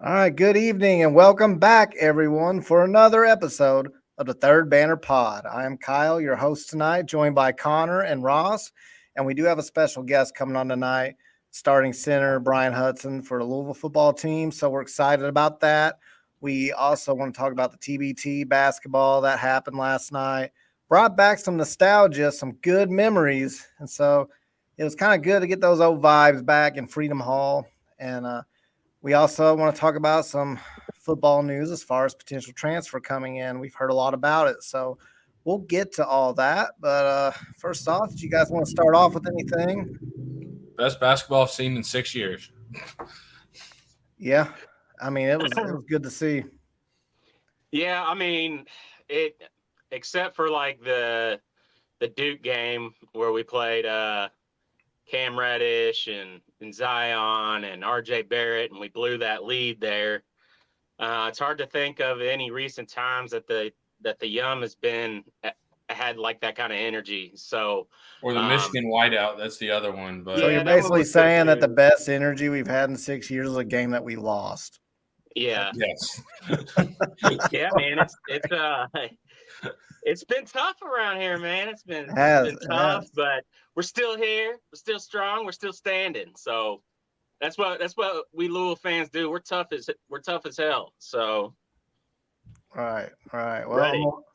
All right, good evening and welcome back, everyone, for another episode of the Third Banner Pod. I am Kyle, your host tonight, joined by Connor and Ross. And we do have a special guest coming on tonight, starting center Bryan Hudson for the Louisville football team. So we're excited about that. We also want to talk about the TBT basketball that happened last night. Brought back some nostalgia, some good memories. And so it was kind of good to get those old vibes back in Freedom Hall. And we also want to talk about some football news as far as potential transfer coming in. We've heard a lot about it, so we'll get to all that. But first off, do you guys want to start off with anything? Best basketball I've seen in 6 years. Yeah, I mean it was good to see. Yeah, I mean, it except for like the Duke game where we played Cam Reddish and Zion and RJ Barrett and we blew that lead there. It's hard to think of any recent times that the Yum has been had like that kind of energy. So Or the Michigan whiteout, that's the other one. But So Yeah, you're that one basically was good saying that the too. best energy we've had in 6 years is a game that we lost. Yeah, yes. yeah, man, it's been tough around here, man. It's Has been tough, but we're still here. We're still strong. We're still standing. So that's what we Louisville fans do. We're tough as hell. So right, right. ready. Well,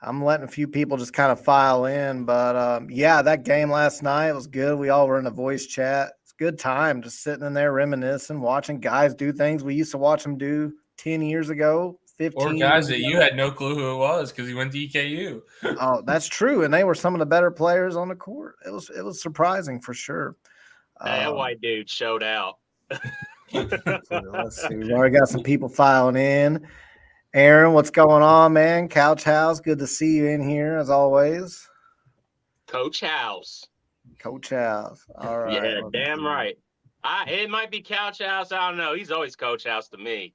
I'm letting a few people just kind of file in, but yeah, that game last night was good. We all were in a voice chat. It's a good time just sitting in there reminiscing, watching guys do things we used to watch them do 10 years ago, Or 15 guys years that you ago. had no clue who it was because he went to EKU. Oh, that's true, and they were some of the better players on the court. It was surprising for sure. That Um, white dude showed out. so let's see. We've already got some people filing in. Aaron, what's going on, man? Couch House, good to see you in here as always. Coach House. Coach House. All right. Yeah, Let's damn see. right. It might be Couch House. I don't know. He's always Coach House to me.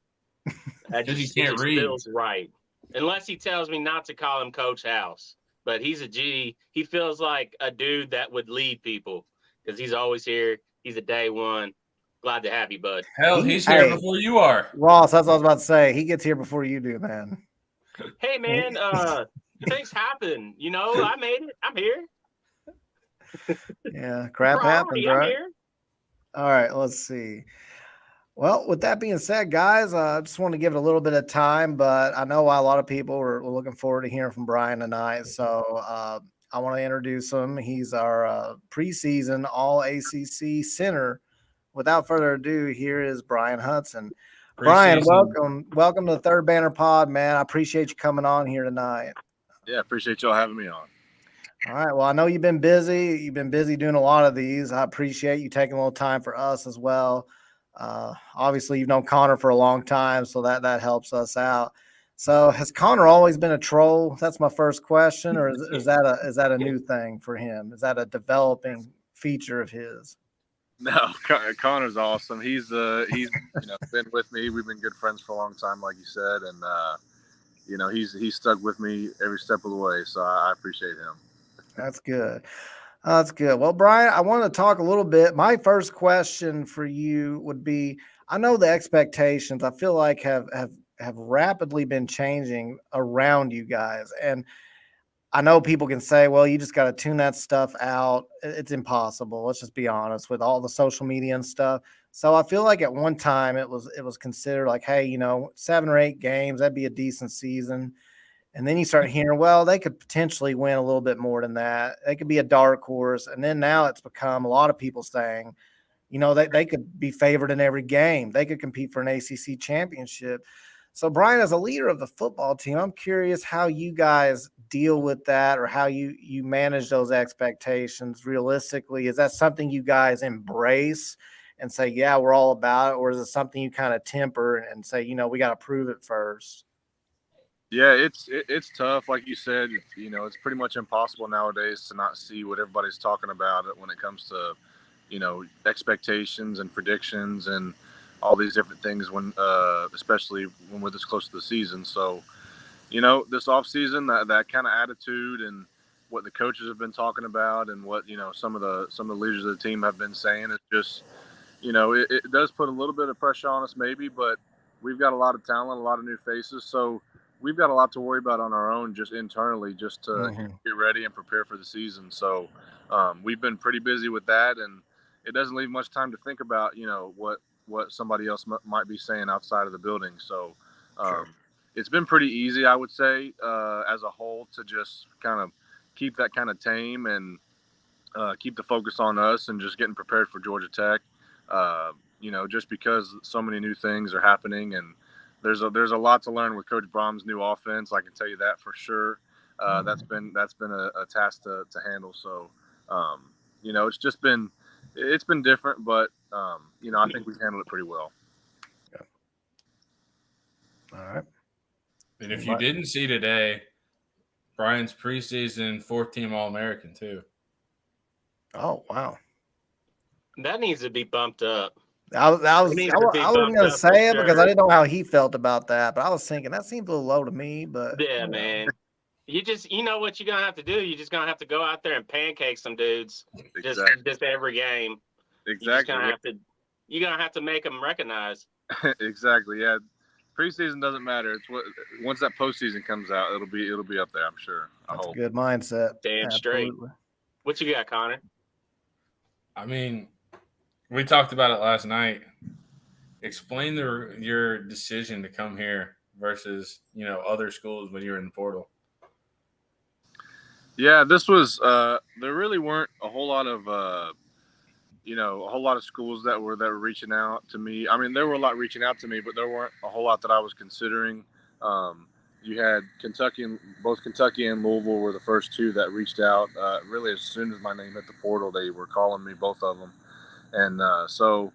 That Because he just, it can't just read. feels right. Unless he tells me not to call him Coach House. But he's a G. He feels like a dude that would lead people because he's always here. He's a day one. Glad to have you, bud. Hell, he's here Hey, before you are. Ross, that's what I was about to say. He gets here before you do, man. Hey, man, things happen. You know, I made it. I'm here. Yeah, crap happens, Priority, I'm right? here. All right, let's see. Well, with that being said, guys, I just want to give it a little bit of time, but I know a lot of people were looking forward to hearing from Brian tonight. So I want to introduce him. He's our preseason All ACC center. Without further ado, here is Brian Hudson. Brian, Preseason. welcome to the Third Banner Pod, man. I appreciate you coming on here tonight. Yeah, appreciate y'all having me on. All right. Well, I know you've been busy. You've been busy doing a lot of these. I appreciate you taking a little time for us as well. Obviously, you've known Connor for a long time, so that helps us out. So, has Connor always been a troll? That's my first question, or is that a new thing for him? Is that a developing feature of his? No, Connor's awesome. He's been with me. We've been good friends for a long time, like you said, and he's stuck with me every step of the way. So I appreciate him. That's good. That's good. Well, Brian, I want to talk a little bit. My first question for you would be: I know the expectations I feel like have rapidly been changing around you guys, and I know people can say, "Well, you just got to tune that stuff out." It's impossible. Let's just be honest with all the social media and stuff. So I feel like at one time it was considered like, hey, 7 or 8 games, that'd be a decent season. And then you start hearing, well, they could potentially win a little bit more than that. They could be a dark horse. And then now it's become a lot of people saying, they could be favored in every game. They could compete for an ACC championship. So, Brian, as a leader of the football team, I'm curious how you guys deal with that or how you manage those expectations realistically. Is that something you guys embrace and say, yeah, we're all about it? Or is it something you kind of temper and say, we got to prove it first? Yeah, it's tough, like you said. It's pretty much impossible nowadays to not see what everybody's talking about when it comes to expectations and predictions and all these different things when especially when we're this close to the season. So this off season, that kind of attitude and what the coaches have been talking about and what some of the leaders of the team have been saying is just it does put a little bit of pressure on us maybe, but we've got a lot of talent, a lot of new faces. So we've got a lot to worry about on our own, just internally, just to get ready and prepare for the season. So we've been pretty busy with that, and it doesn't leave much time to think about, what somebody else might be saying outside of the building. So it's been pretty easy, I would say, as a whole, to just kind of keep that kind of tame and keep the focus on us and just getting prepared for Georgia Tech. Just because so many new things are happening, and there's a lot to learn with Coach Brom's new offense. I can tell you that for sure. That's been a task to handle. So, it's been different, but I think we've handled it pretty well. Yeah. All right. And if you didn't see today, Brian's preseason 4th-team All-American too. Oh, wow. That needs to be bumped up. I wasn't going to say it because I didn't know how he felt about that, but I was thinking that seems a little low to me. But yeah, man, you know what you're gonna have to do. You're just gonna have to go out there and pancake some dudes, Exactly. just every game. Exactly. You're gonna have to make them recognize. Exactly. Yeah. Preseason doesn't matter. It's once that postseason comes out, it'll be up there, I'm sure. That's a good mindset. Damn straight. What you got, Connor? I mean, we talked about it last night. Explain your decision to come here versus other schools when you were in the portal. Yeah, this was there really weren't a whole lot of schools that were reaching out to me. I mean, there were a lot reaching out to me, but there weren't a whole lot that I was considering. You had both Kentucky and Louisville were the first two that reached out. Really, as soon as my name hit the portal, they were calling me, both of them. And so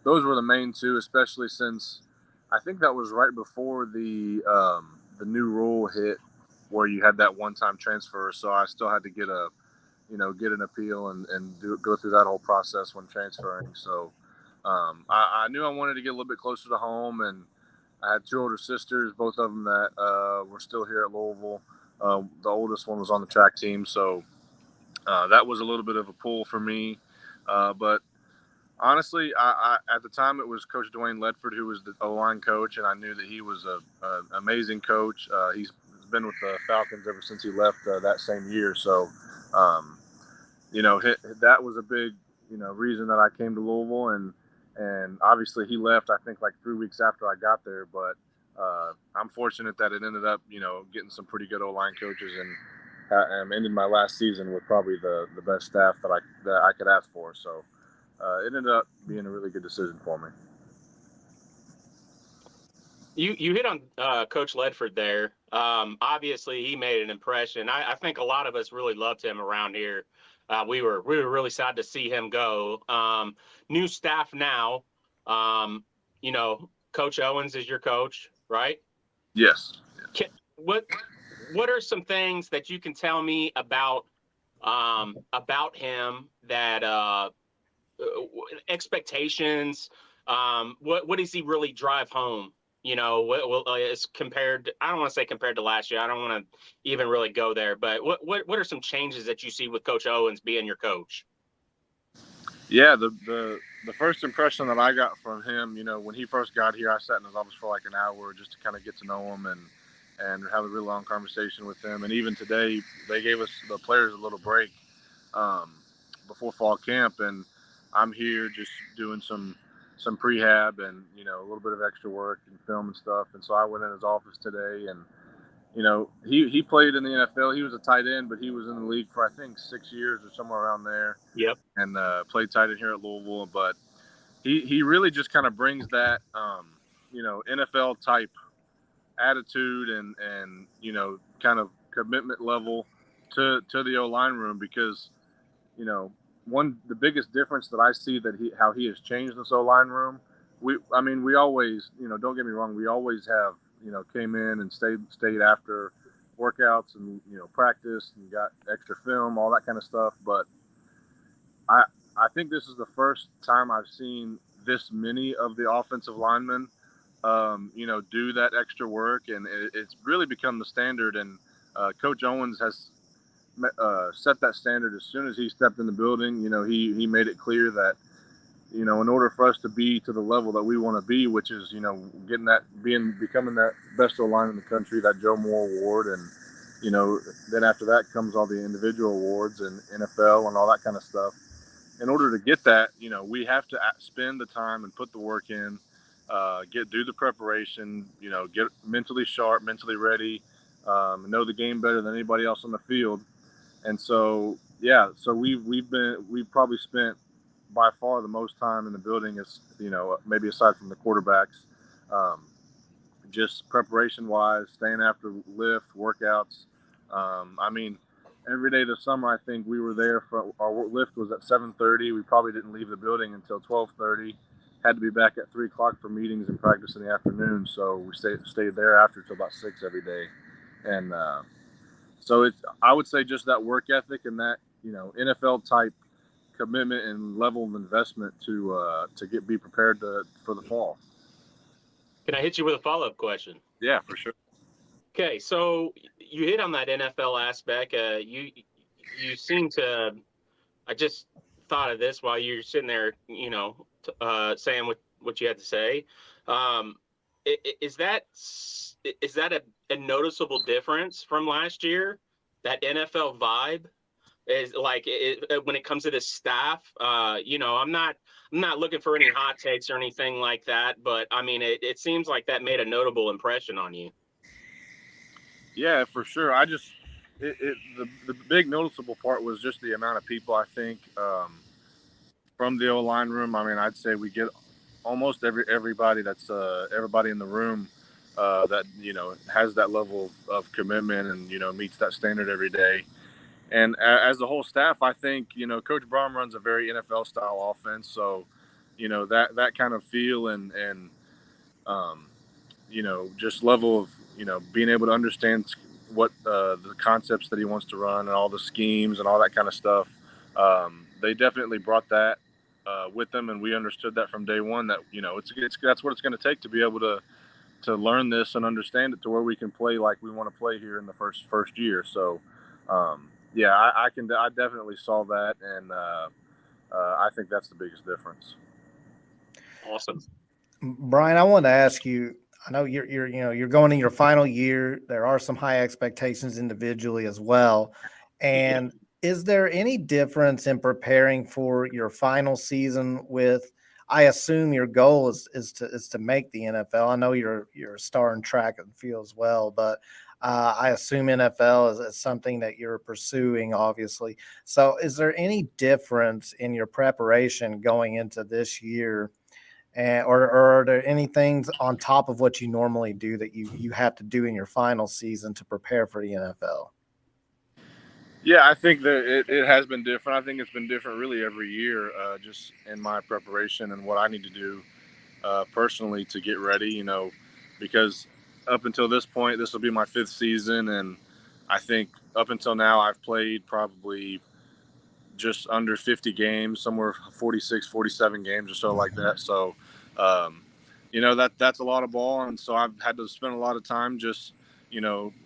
those were the main two, especially since I think that was right before the new rule hit where you had that one-time transfer. So I still had to get an appeal and go through that whole process when transferring. So I knew I wanted to get a little bit closer to home, and I had two older sisters, both of them that were still here at Louisville. The oldest one was on the track team, so that was a little bit of a pull for me. But honestly, I at the time it was Coach Dwayne Ledford who was the O-line coach, and I knew that he was an amazing coach. He's been with the Falcons ever since he left that same year. So, that was a big, reason that I came to Louisville, and obviously he left, I think, like 3 weeks after I got there. But I'm fortunate that it ended up, getting some pretty good O-line coaches, and ended my last season with probably the best staff that I could ask for. So it ended up being a really good decision for me. You hit on Coach Ledford there. Obviously, he made an impression. I think a lot of us really loved him around here. We were really sad to see him go. New staff now. Coach Owens is your coach, right? Yes. What are some things that you can tell me about him that expectations? What does he really drive home? Is compared. I don't want to say compared to last year. I don't want to even really go there. But what are some changes that you see with Coach Owens being your coach? Yeah, the first impression that I got from him, when he first got here, I sat in his office for like an hour just to kind of get to know him and have a really long conversation with him. And even today, they gave us the players a little break before fall camp, and I'm here just doing some prehab and a little bit of extra work and film and stuff. And so I went in his office today, and he played in the NFL. He was a tight end, but he was in the league for I think 6 years or somewhere around there. Yep. And played tight end here at Louisville. But he really just kind of brings that NFL type attitude and kind of commitment level to the O-line room, because the bigged difference that I see that how he has changed this O-line room. We always, don't get me wrong, we always have, came in and stayed after workouts and, practice and got extra film, all that kind of stuff. But I think this is the first time I've seen this many of the offensive linemen, do that extra work, and it's really become the standard. And Coach Owens has set that standard as soon as he stepped in the building. He made it clear that, in order for us to be to the level that we want to be, which is, becoming that best O-line in the country, that Joe Moore Award, and then after that comes all the individual awards and NFL and all that kind of stuff. In order to get that, we have to spend the time and put the work in, do the preparation, get mentally sharp, mentally ready, know the game better than anybody else on the field. And so, so we've probably spent by far the most time in the building, is maybe aside from the quarterbacks, just preparation wise, staying after lift workouts. Every day this summer, I think we were there for our lift was at 7:30. We probably didn't leave the building until 12:30. Had to be back at 3 o'clock for meetings and practice in the afternoon. So we stayed there after till about 6 every day. And so I would say just that work ethic and that, NFL type commitment and level of investment to be prepared for the fall. Can I hit you with a follow-up question? Yeah, for sure. Okay, so you hit on that NFL aspect. You seem to. I just thought of this while you're sitting there, saying what you had to say. Is that a noticeable difference from last year? That NFL vibe is like when it comes to the staff. I'm not looking for any hot takes or anything like that, but I mean, it seems like that made a notable impression on you. Yeah, for sure. The big noticeable part was just the amount of people, I think, from the O-line room. I mean, I'd say we get almost everybody that's everybody in the room that, has that level of commitment and, meets that standard every day. And as the whole staff, I think, Coach Braun runs a very NFL style offense. So, that kind of feel and just level of, being able to understand what the concepts that he wants to run and all the schemes and all that kind of stuff. They definitely brought that with them, and we understood that from day one that, that's what it's going to take to be able to learn this and understand it to where we can play like we want to play here in the first year. So, I definitely saw that, and I think that's the biggest difference. Awesome. Brian, I wanted to ask you, I know you're going in your final year. There are some high expectations individually as well. And is there any difference in preparing for your final season I assume your goal is to make the NFL. I know you're a star in track and field as well, but I assume NFL is something that you're pursuing, obviously. So is there any difference in your preparation going into this year? Or are there any things on top of what you normally do that you have to do in your final season to prepare for the NFL? Yeah, I think that it has been different. I think it's been different really every year, just in my preparation and what I need to do personally to get ready, because up until this point, this will be my 5th season. And I think up until now, I've played probably just under 50 games, somewhere 46, 47 games or so like that. So, that's a lot of ball. And so I've had to spend a lot of time just,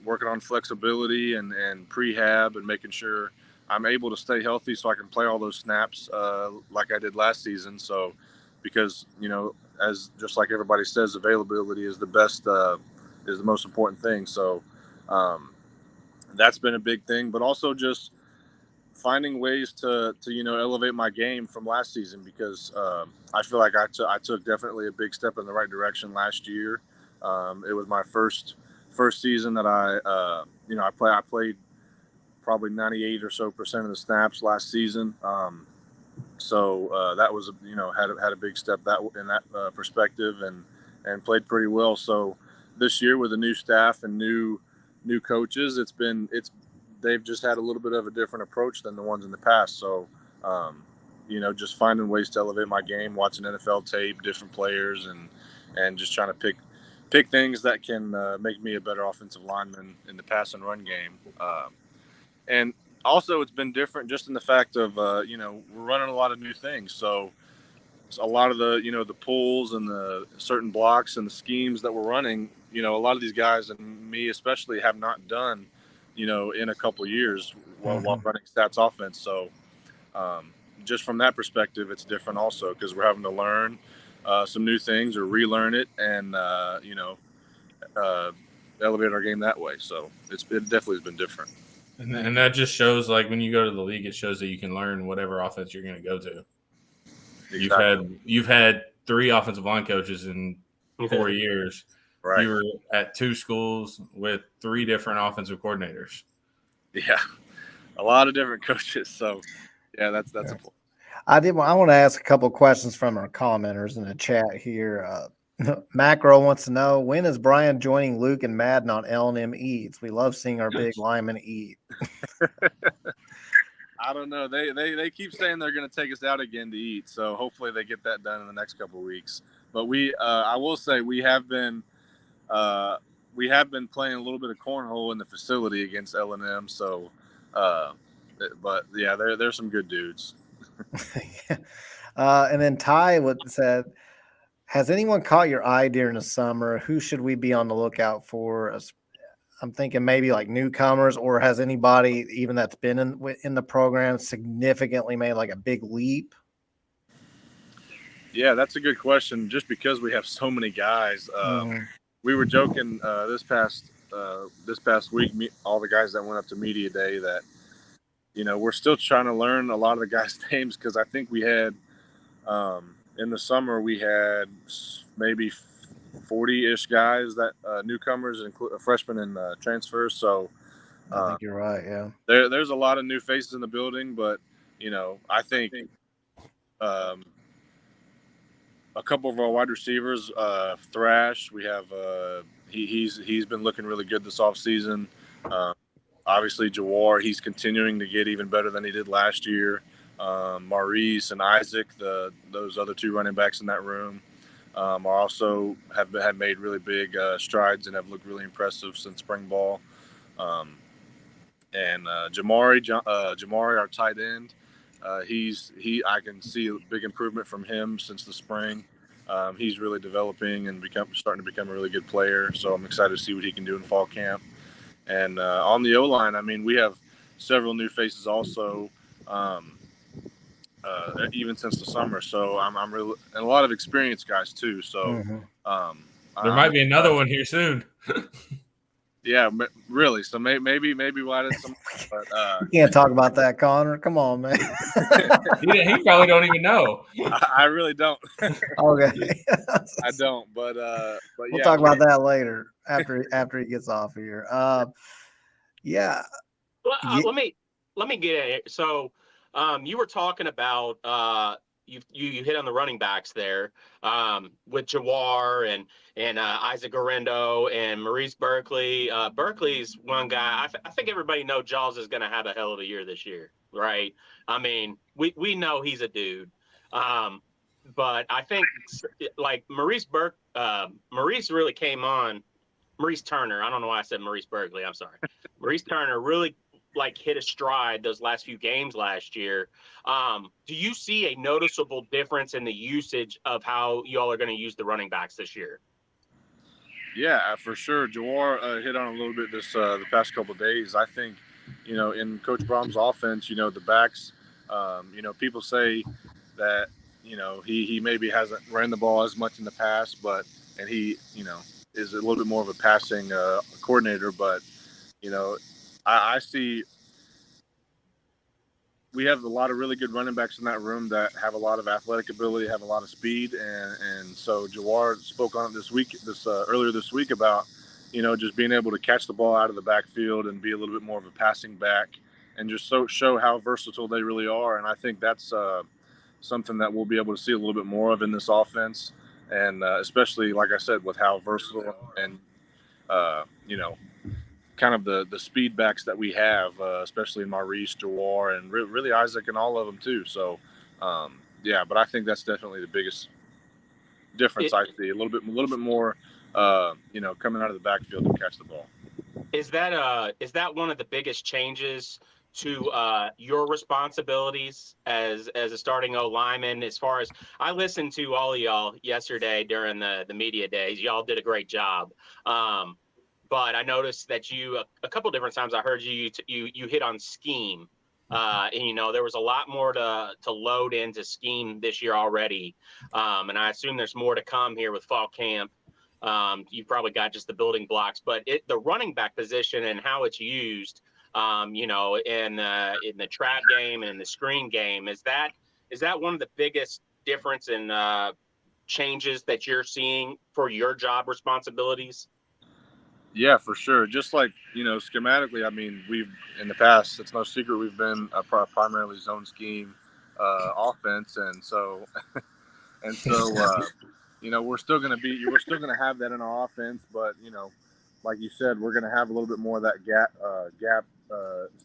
working on flexibility and prehab and making sure I'm able to stay healthy so I can play all those snaps like I did last season. So, because, as just like everybody says, availability is the most important thing. So that's been a big thing, but also just finding ways to elevate my game from last season, because I feel like I took definitely a big step in the right direction last year. It was my first season that I played probably 98% or so of the snaps last season. So that was had a big step in that perspective, and played pretty well. So this year with a new staff and new coaches, they've just had a little bit of a different approach than the ones in the past. So, just finding ways to elevate my game, watching NFL tape, different players, and just trying to pick things that can make me a better offensive lineman in the pass and run game. And also it's been different just in the fact of, we're running a lot of new things. So a lot of the, the pulls and the certain blocks and the schemes that we're running, a lot of these guys and me especially have not done, in a couple of years while running stats offense. So just from that perspective, it's different also because we're having to learn some new things or relearn it and, elevate our game that way. So it definitely has been different. And that just shows, like, when you go to the league, it shows that you can learn whatever offense you're going to go to. Exactly. You've had 3 offensive line coaches in 4 years. Right. You were at 2 schools with 3 different offensive coordinators. Yeah, a lot of different coaches. So, yeah, that's a point. I want to ask a couple questions from our commenters in the chat here. Macro wants to know, when is Brian joining Luke and Madden on L&M Eats? We love seeing our big linemen eat. I don't know. They keep saying they're going to take us out again to eat, so hopefully they get that done in the next couple of weeks. But I will say we have been playing a little bit of cornhole in the facility against L&M. So, but yeah, they're some good dudes. Yeah. And then Ty said, has anyone caught your eye during the summer? Who should we be on the lookout for? I'm thinking maybe like newcomers, or has anybody even that's been in the program significantly made like a big leap? Yeah, that's a good question. Just because we have so many guys, we were joking this past week, all the guys that went up to media day, that we're still trying to learn a lot of the guys' names because I think we had in the summer we had maybe 40-ish guys that newcomers, freshmen and transfers. So I think you're right. Yeah, there's a lot of new faces in the building, but I think a couple of our wide receivers, Thrash, we have he's been looking really good this offseason. Obviously, Jawar, he's continuing to get even better than he did last year. Maurice and Isaac, those other 2 running backs in that room, are also have made really big strides and have looked really impressive since spring ball. And Jamari, our tight end, I can see a big improvement from him since the spring. He's really developing and starting to become a really good player. So I'm excited to see what he can do in fall camp. And on the O-line, I mean, we have several new faces also, even since the summer. So I'm really, and a lot of experienced guys too. So there might be another one here soon. Yeah, really. So maybe we'll add in some. But you can't talk about that, Connor. Come on, man. he probably don't even know. I really don't. Okay, I don't. But we'll talk about that later after he gets off here. Yeah. Well, let me get in here. So, you were talking about you hit on the running backs there with Jawar and Isaac Garendo and Maurice Berkeley. Berkeley's one guy. I think everybody knows Jaws is going to have a hell of a year this year, right? I mean, we know he's a dude. But I think like Maurice really came on. Maurice Turner. I don't know why I said Maurice Berkeley. I'm sorry. Maurice Turner really hit a stride those last few games last year. Do you see a noticeable difference in the usage of how y'all are going to use the running backs this year? Yeah, for sure. Jawar hit on a little bit this the past couple of days. I think, in Coach Brom's offense, the backs, people say that, he maybe hasn't ran the ball as much in the past, and he, is a little bit more of a passing coordinator. But, I see we have a lot of really good running backs in that room that have a lot of athletic ability, have a lot of speed. And so Jawar spoke on it earlier this week about, just being able to catch the ball out of the backfield and be a little bit more of a passing back and just show how versatile they really are. And I think that's something that we'll be able to see a little bit more of in this offense. And especially, like I said, with how versatile and, kind of the speed backs that we have, especially Maurice, Jawar, and really Isaac and all of them too. So, but I think that's definitely the biggest difference I see. A little bit more, coming out of the backfield to catch the ball. Is that one of the biggest changes to your responsibilities as a starting O lineman? As far as I listened to all of y'all yesterday during the media days, y'all did a great job. But I noticed that you a couple different times I heard you hit on scheme And there was a lot more to load into scheme this year already, and I assume there's more to come here with fall camp. You probably got just the building blocks, but the running back position and how it's used, in the trap game and in the screen game, is that one of the biggest difference in changes that you're seeing for your job responsibilities? Yeah, for sure. Just like, schematically, I mean, we've in the past, it's no secret, we've been a primarily zone scheme offense. And so, we're still going to have that in our offense. But, like you said, we're going to have a little bit more of that gap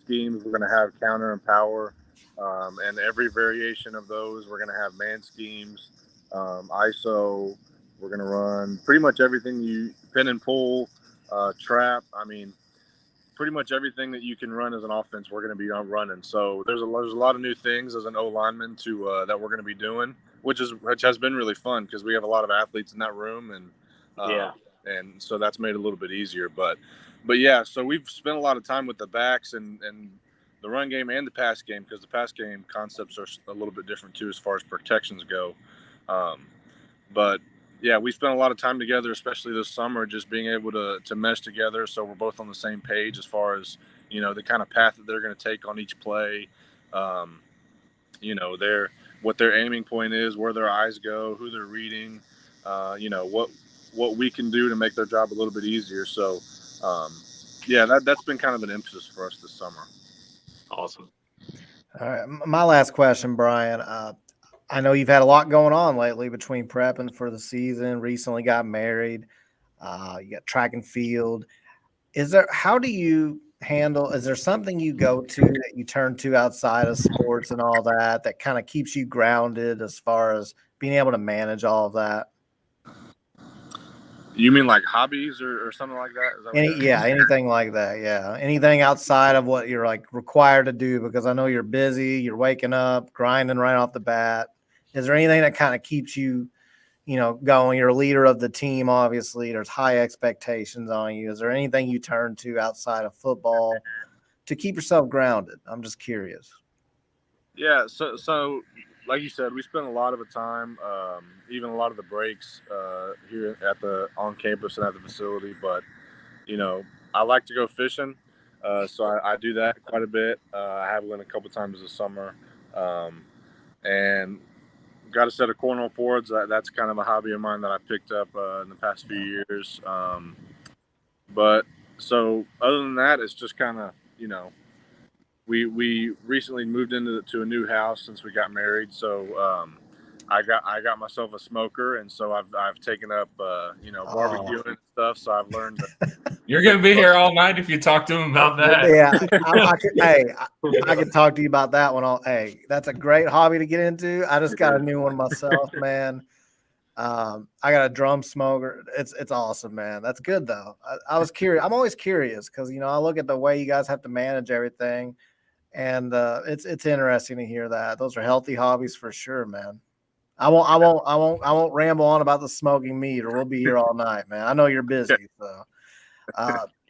schemes. We're going to have counter and power. And every variation of those, we're going to have man schemes, ISO. We're going to run pretty much everything pin and pull. Trap. I mean, pretty much everything that you can run as an offense, we're going to be running. So there's a lot of new things as an O lineman that we're going to be doing, which has been really fun because we have a lot of athletes in that room, and so that's made it a little bit easier. But yeah, so we've spent a lot of time with the backs and the run game and the pass game, because the pass game concepts are a little bit different too as far as protections go. But yeah, we spent a lot of time together, especially this summer, just being able to mesh together so we're both on the same page as far as, the kind of path that they're going to take on each play, what their aiming point is, where their eyes go, who they're reading, what we can do to make their job a little bit easier. So, that's been kind of an emphasis for us this summer. Awesome. All right. My last question, Brian. I know you've had a lot going on lately between prepping for the season, recently got married, you got track and field. How do you handle, is there something you go to that you turn to outside of sports and all that kind of keeps you grounded as far as being able to manage all of that? You mean like hobbies or something like that? Is that anything like that. Yeah. Anything outside of what you're like required to do, because I know you're busy, you're waking up, grinding right off the bat. Is there anything that kind of keeps you, going? You're a leader of the team, obviously. There's high expectations on you. Is there anything you turn to outside of football to keep yourself grounded? I'm just curious. Yeah, so like you said, we spend a lot of the time, even a lot of the breaks here on campus and at the facility. But I like to go fishing, so I do that quite a bit. I have went a couple times this summer, and got a set of cornhole boards. That's kind of a hobby of mine that I picked up in the past few years. But so other than that, it's just kind of, we recently moved to a new house since we got married. So I got myself a smoker, and so I've taken up barbecuing and stuff. So I've learned that. You're gonna be here all night if you talk to him about that. Yeah, I could talk to you about that one. Hey, that's a great hobby to get into. I just got a new one myself, man. I got a drum smoker. It's awesome, man. That's good though. I was curious. I'm always curious because I look at the way you guys have to manage everything, and it's interesting to hear that. Those are healthy hobbies for sure, man. I won't ramble on about the smoking meat, or we'll be here all night, man. I know you're busy, so.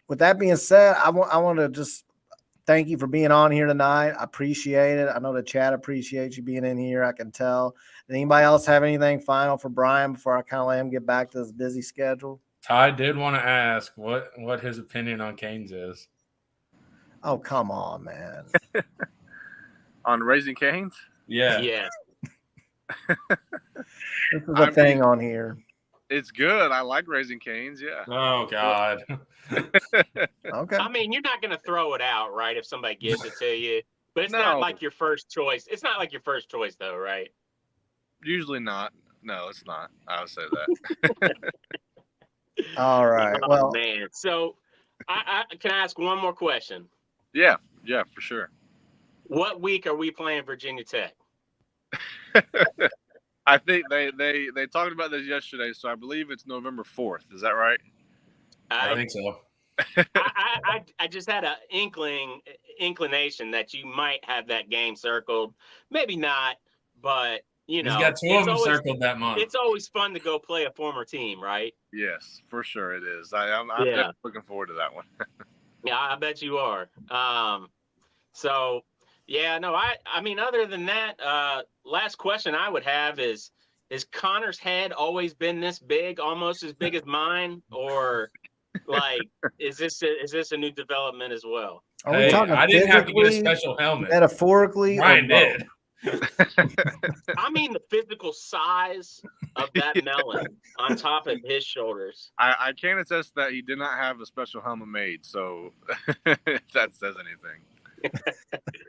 With that being said, I want to just thank you for being on here tonight. I appreciate it. I know the chat appreciates you being in here. I can tell. Did anybody else have anything final for Brian before I kind of let him get back to his busy schedule? Ty did want to ask what his opinion on Canes is. Oh, come on, man. On Raising Canes? Yeah. Yeah. This is a thing on here. It's good. I like Raising Canes. Yeah. Oh God. Okay. I mean, you're not going to throw it out, right? If somebody gives it to you, but it's not like your first choice. It's not like your first choice, though, right? Usually not. No, it's not. I would say that. All right. Well, man. So, I can I ask one more question? Yeah, for sure. What week are we playing Virginia Tech? I think they talked about this yesterday, so I believe it's November 4th. Is that right? I think so. I just had an inclination that you might have that game circled. Maybe not, but he's got two of them circled that month. It's always fun to go play a former team, right? Yes, for sure it is. I'm definitely looking forward to that one. Yeah, I bet you are. So Yeah, no, I mean, other than that, last question I would have is Connor's head always been this big, almost as big as mine, or like, is this a new development as well? Are we Hey, talking I didn't have to get a physically, special helmet. metaphorically, or Brian both? did. I mean, the physical size of that melon on top of his shoulders. I can attest that he did not have a special helmet made, so if that says anything.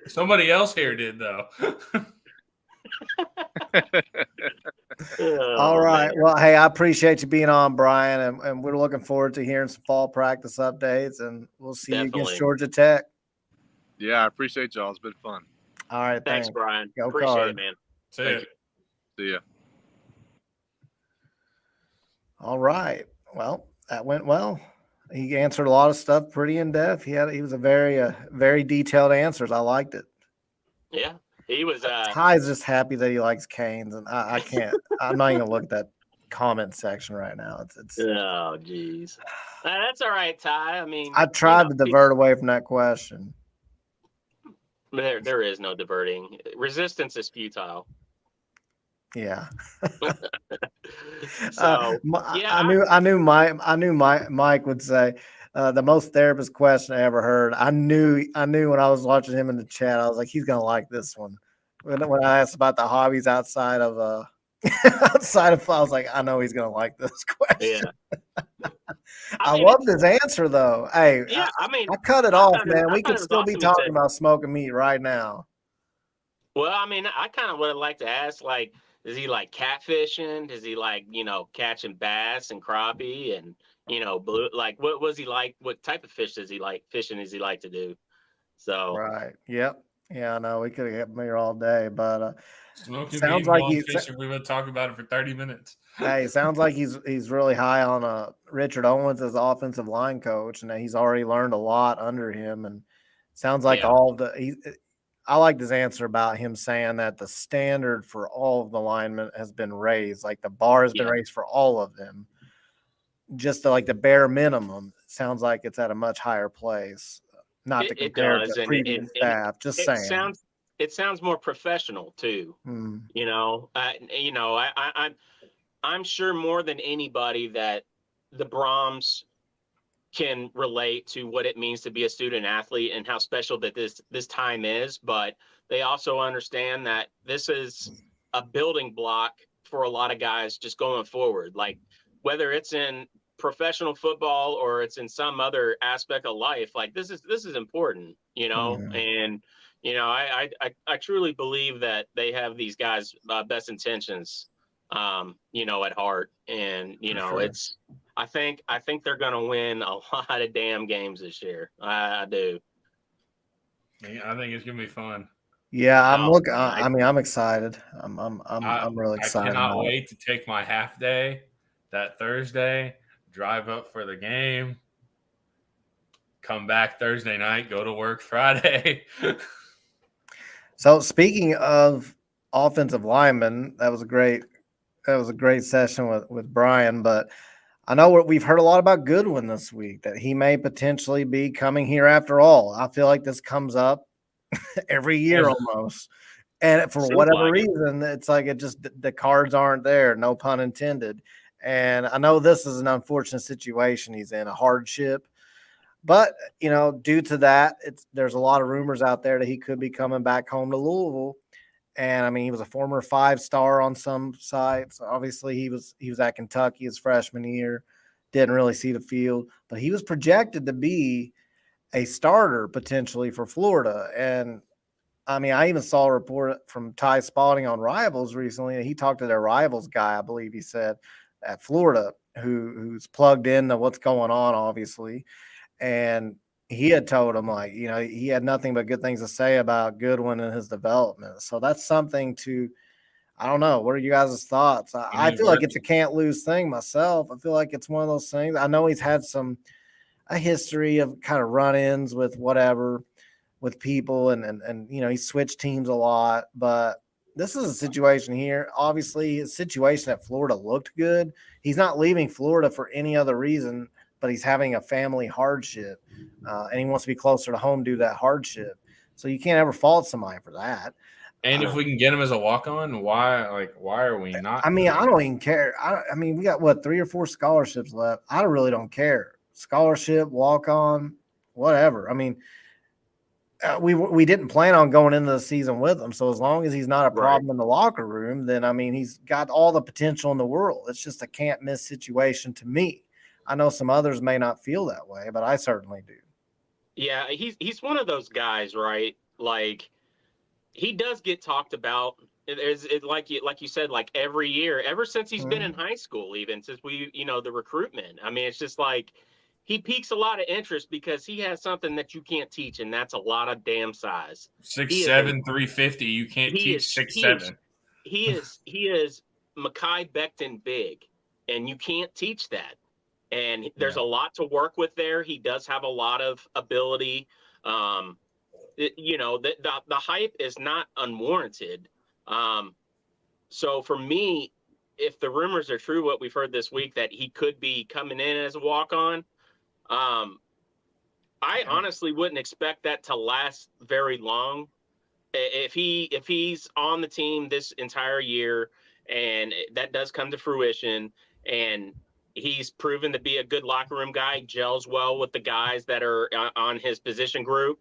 Somebody else here did, though. All Oh, right. man. Well, hey, I appreciate you being on, Brian, and we're looking forward to hearing some fall practice updates, and we'll see you against Definitely. Georgia Tech. Yeah, I appreciate y'all. It's been fun. All right. Thanks, Brian. Go Appreciate Cards. it, man. See Thank ya. you. See ya. All right. Well, that went well. He answered a lot of stuff pretty in depth. He was a very detailed answers. I liked it. Yeah, he was. Ty's just happy that he likes Canes, and I can't. I'm not even gonna look at that comment section right now. It's Oh, geez. That's all right, Ty. I mean, I tried to divert away from that question. There is no diverting. Resistance is futile. Yeah. So yeah, I knew Mike would say the most therapist question I ever heard. I knew when I was watching him in the chat, I was like, he's gonna like this one. When I asked about the hobbies outside of I was like, I know he's gonna like this question. yeah. I loved his answer though. Hey, Yeah, I mean, I cut it I off, thought it- man. I We thought could it was still be awesome talking to- about smoking meat right now. Well, I mean, I kind of would have liked to ask, like, does he like catfishing? Does he like, catching bass and crappie and, blue? Like, what was he like? What type of fish does he like? Fishing does he like to do? So, Right. Yep. Yeah, I know. We could have kept him here all day, but Smoking sounds meat like and he fishing. We would talk about it for 30 minutes. hey, sounds like he's really high on Richard Owens as offensive line coach, and that he's already learned a lot under him. And sounds like Yeah. I liked his answer about him saying that the standard for all of the linemen has been raised, like the bar has been Yeah. raised for all of them. Just like the bare minimum, sounds like it's at a much higher place. Not to it compare does, to and previous staff, just saying. it sounds more professional too. Mm. I'm sure more than anybody that the Brahms can relate to what it means to be a student athlete and how special that this time is, but they also understand that this is a building block for a lot of guys just going forward. Like, whether it's in professional football or it's in some other aspect of life, like this is important, and I truly believe that they have these guys' best intentions, at heart, and Sure. it's. I think they're going to win a lot of damn games this year. I do. I think it's gonna be fun. Yeah, I'm No, looking. I- I'm excited. I'm really excited. I cannot about it. wait to take my half day that Thursday, drive up for the game, come back Thursday night, go to work Friday. So speaking of offensive linemen, that was a great session with Brian. But I know we've heard a lot about Goodwin this week, that he may potentially be coming here after all. I feel like this comes up every year almost. And for Seems whatever like it. reason, it's like the cards aren't there, no pun intended. And I know this is an unfortunate situation he's in, a hardship. But, due to that, there's a lot of rumors out there that he could be coming back home to Louisville. And I mean, he was a former 5-star on some sites. Obviously, he was at Kentucky his freshman year, didn't really see the field, but he was projected to be a starter potentially for Florida. And I mean, I even saw a report from Ty Spalding on Rivals recently, and he talked to their Rivals guy, I believe he said, at Florida, who's plugged into what's going on, obviously. And he had told him, like, he had nothing but good things to say about Goodwin and his development. So that's something I don't know. What are you guys' thoughts? I feel like it's a can't lose thing myself. I feel like it's one of those things. I know he's had a history of kind of run-ins with people and he switched teams a lot, but this is a situation here. Obviously, his situation at Florida looked good. He's not leaving Florida for any other reason, but he's having a family hardship, and he wants to be closer to home due to that hardship. So you can't ever fault somebody for that. And if we can get him as a walk-on, why are we not? I mean, I don't even care. I mean, we got 3 or 4 scholarships left. I really don't care. Scholarship, walk-on, whatever. I mean, we didn't plan on going into the season with him. So as long as he's not a problem in the locker room, then I mean, he's got all the potential in the world. It's just a can't miss situation to me. I know some others may not feel that way, but I certainly do. Yeah, he's one of those guys, right? Like, he does get talked about. Like you said, like every year, ever since he's been in high school, even since the recruitment. I mean, it's just like he piques a lot of interest because he has something that you can't teach, and that's a lot of damn size. 6'7", 350. You can't teach 6'7". He is Mekhi Becton big, and you can't teach that. And there's a lot to work with there. He does have a lot of ability. The hype is not unwarranted. So for me, if the rumors are true, what we've heard this week, that he could be coming in as a walk-on, I honestly wouldn't expect that to last very long. If he's on the team this entire year and that does come to fruition, and he's proven to be a good locker room guy, gels well with the guys that are on his position group,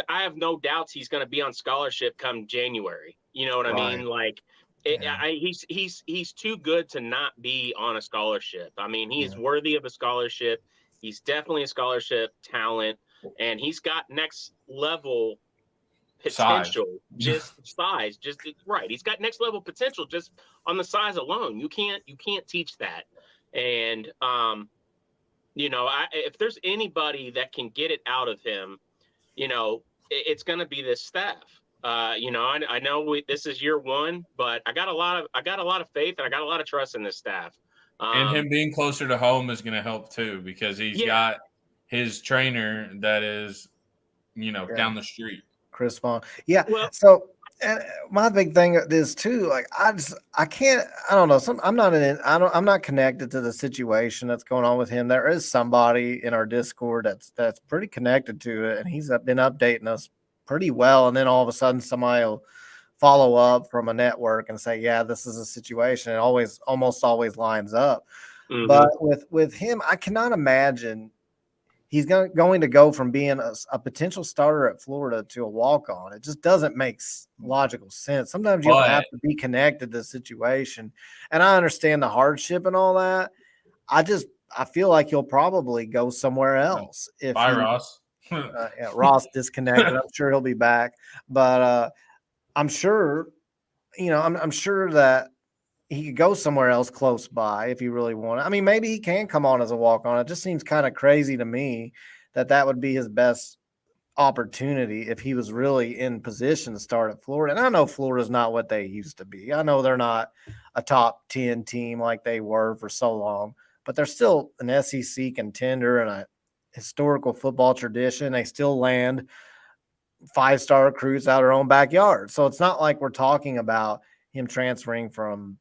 I have no doubts he's going to be on scholarship come January. You know what I mean? Like, he's too good to not be on a scholarship. I mean, he is worthy of a scholarship. He's definitely a scholarship talent, and he's got next level potential. Just size, right. He's got next level potential just on the size alone. You can't teach that. And if there's anybody that can get it out of him, it's going to be this staff. I know this is year one, but I got a lot of faith, and I got a lot of trust in this staff. And him being closer to home is going to help too, because he's got his trainer that is, down the street. Chris Vaughn. Yeah. Well, So my big thing is too, like, I don't know. I'm not connected to the situation that's going on with him. There is somebody in our Discord that's pretty connected to it, and he's been updating us pretty well. And then all of a sudden somebody will follow up from a network and say, yeah, this is a situation. It almost always lines up. Mm-hmm. But with him, I cannot imagine he's going to go from being a potential starter at Florida to a walk-on. It just doesn't make logical sense. Sometimes you don't have to be connected to the situation. And I understand the hardship and all that. I feel like he'll probably go somewhere else. Ross. Ross disconnected. I'm sure he'll be back. But I'm sure, I'm sure that he could go somewhere else close by if he really wanted. I mean, maybe he can come on as a walk-on. It just seems kind of crazy to me that would be his best opportunity if he was really in position to start at Florida. And I know Florida's not what they used to be. I know they're not a top 10 team like they were for so long, but they're still an SEC contender and a historical football tradition. They still land 5-star recruits out of their own backyard. So it's not like we're talking about him transferring from,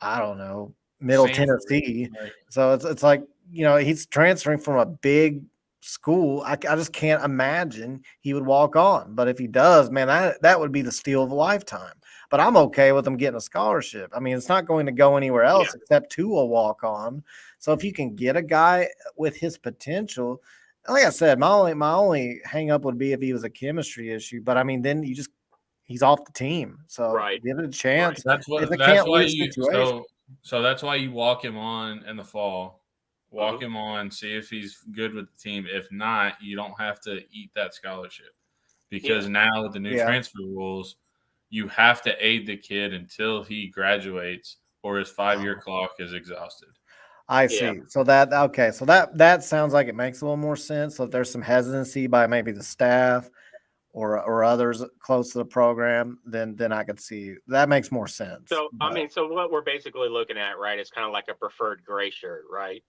I don't know, Middle Tennessee. Right. So it's like, he's transferring from a big school. I just can't imagine he would walk on. But if he does, man, that would be the steal of a lifetime. But I'm okay with him getting a scholarship. I mean, it's not going to go anywhere else except to a walk on. So if you can get a guy with his potential, like I said, my only hang up would be if he was a chemistry issue. But I mean, then he's off the team. So give it a chance. Right. So that's why you walk him on in the fall. Walk him on, see if he's good with the team. If not, you don't have to eat that scholarship. Because now with the new transfer rules, you have to aid the kid until he graduates or his 5-year clock is exhausted. I see. So that sounds like it makes a little more sense. So if there's some hesitancy by maybe the staff or others close to the program, then I could see that makes more sense. So so what we're basically looking at, right, is kind of like a preferred gray shirt, right?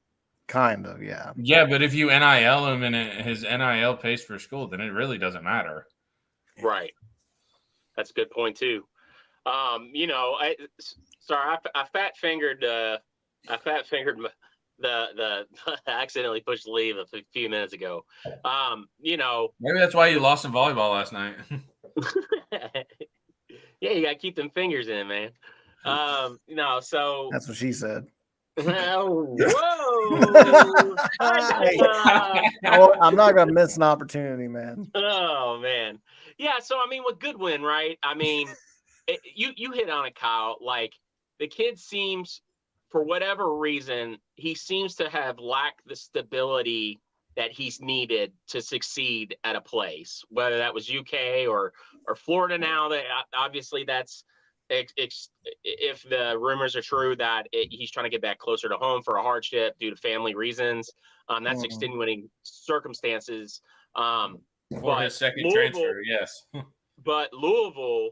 Kind of, yeah. Yeah, but if you NIL him and his NIL pays for school, then it really doesn't matter. Right. That's a good point too. I fat fingered the I accidentally pushed leave a few minutes ago. Maybe that's why you lost in volleyball last night. Yeah, you got to keep them fingers in, man. So that's what she said. Whoa! I'm not gonna miss an opportunity, man. Oh man, yeah. So I mean, with Goodwin, right? I mean, you hit on it, Kyle. Like the kid seems, for whatever reason, he seems to have lacked the stability that he's needed to succeed at a place, whether that was UK or Florida. Now that obviously that's if the rumors are true that he's trying to get back closer to home for a hardship due to family reasons, that's extenuating circumstances. For his second transfer, yes. But Louisville,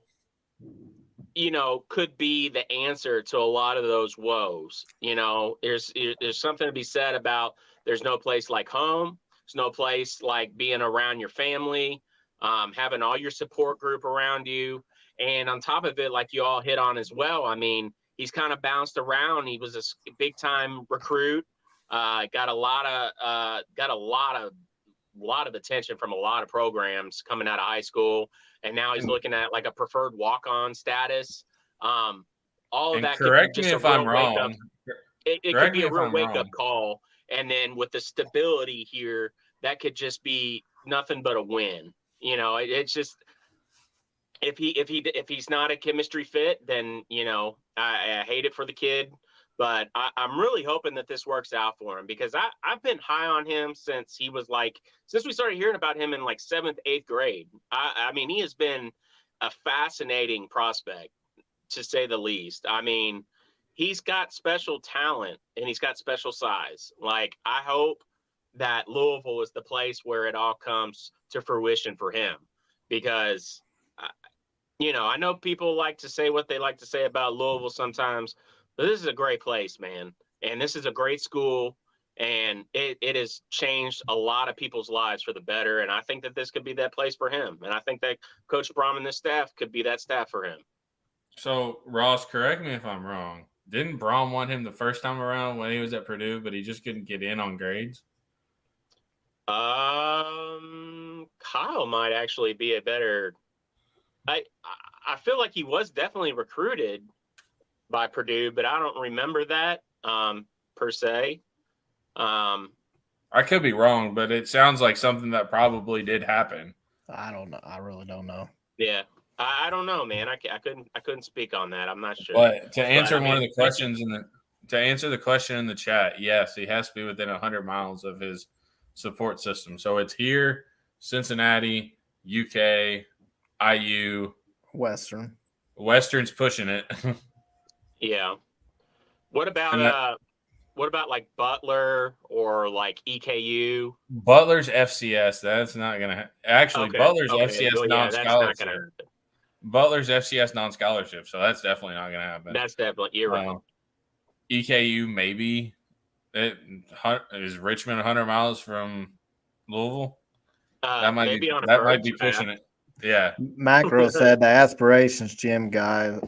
could be the answer to a lot of those woes. There's something to be said about there's no place like home. There's no place like being around your family, having all your support group around you. And on top of it, like you all hit on as well, I mean, he's kind of bounced around. He was a big time recruit, got a lot of attention from a lot of programs coming out of high school. And now he's looking at like a preferred walk-on status. All of that could be just a real wake-up. It could be a real wake-up call. And then with the stability here, that could just be nothing but a win. It's just if he's not a chemistry fit, then I hate it for the kid. But I'm really hoping that this works out for him, because I've been high on him since we started hearing about him in like 7th, 8th grade. I mean, he has been a fascinating prospect, to say the least. I mean, he's got special talent and he's got special size. Like, I hope that Louisville is the place where it all comes to fruition for him, because I know people like to say what they like to say about Louisville sometimes, but this is a great place, man. And this is a great school, and it has changed a lot of people's lives for the better. And I think that this could be that place for him. And I think that Coach Brom and this staff could be that staff for him. So, Ross, correct me if I'm wrong. Didn't Brom want him the first time around when he was at Purdue, but he just couldn't get in on grades? Kyle might actually be a better. I feel like he was definitely recruited by Purdue, but I don't remember that per se. I could be wrong, but it sounds like something that probably did happen. I don't know. I really don't know. Yeah, I don't know, man. I couldn't speak on that. I'm not sure. But to answer of the questions to answer the question in the chat, yes, he has to be within 100 miles of his support system. So it's here, Cincinnati, UK, IU, Western's pushing it. Yeah. What about like Butler or like EKU? Butler's FCS. That's not gonna actually. Okay. Butler's FCS non-scholarship. Butler's FCS non-scholarship. So that's definitely not gonna happen. That's definitely you're right. EKU maybe. Is Richmond 100 miles from Louisville? That might be pushing it. Yeah. Macro said the aspirations gym guy,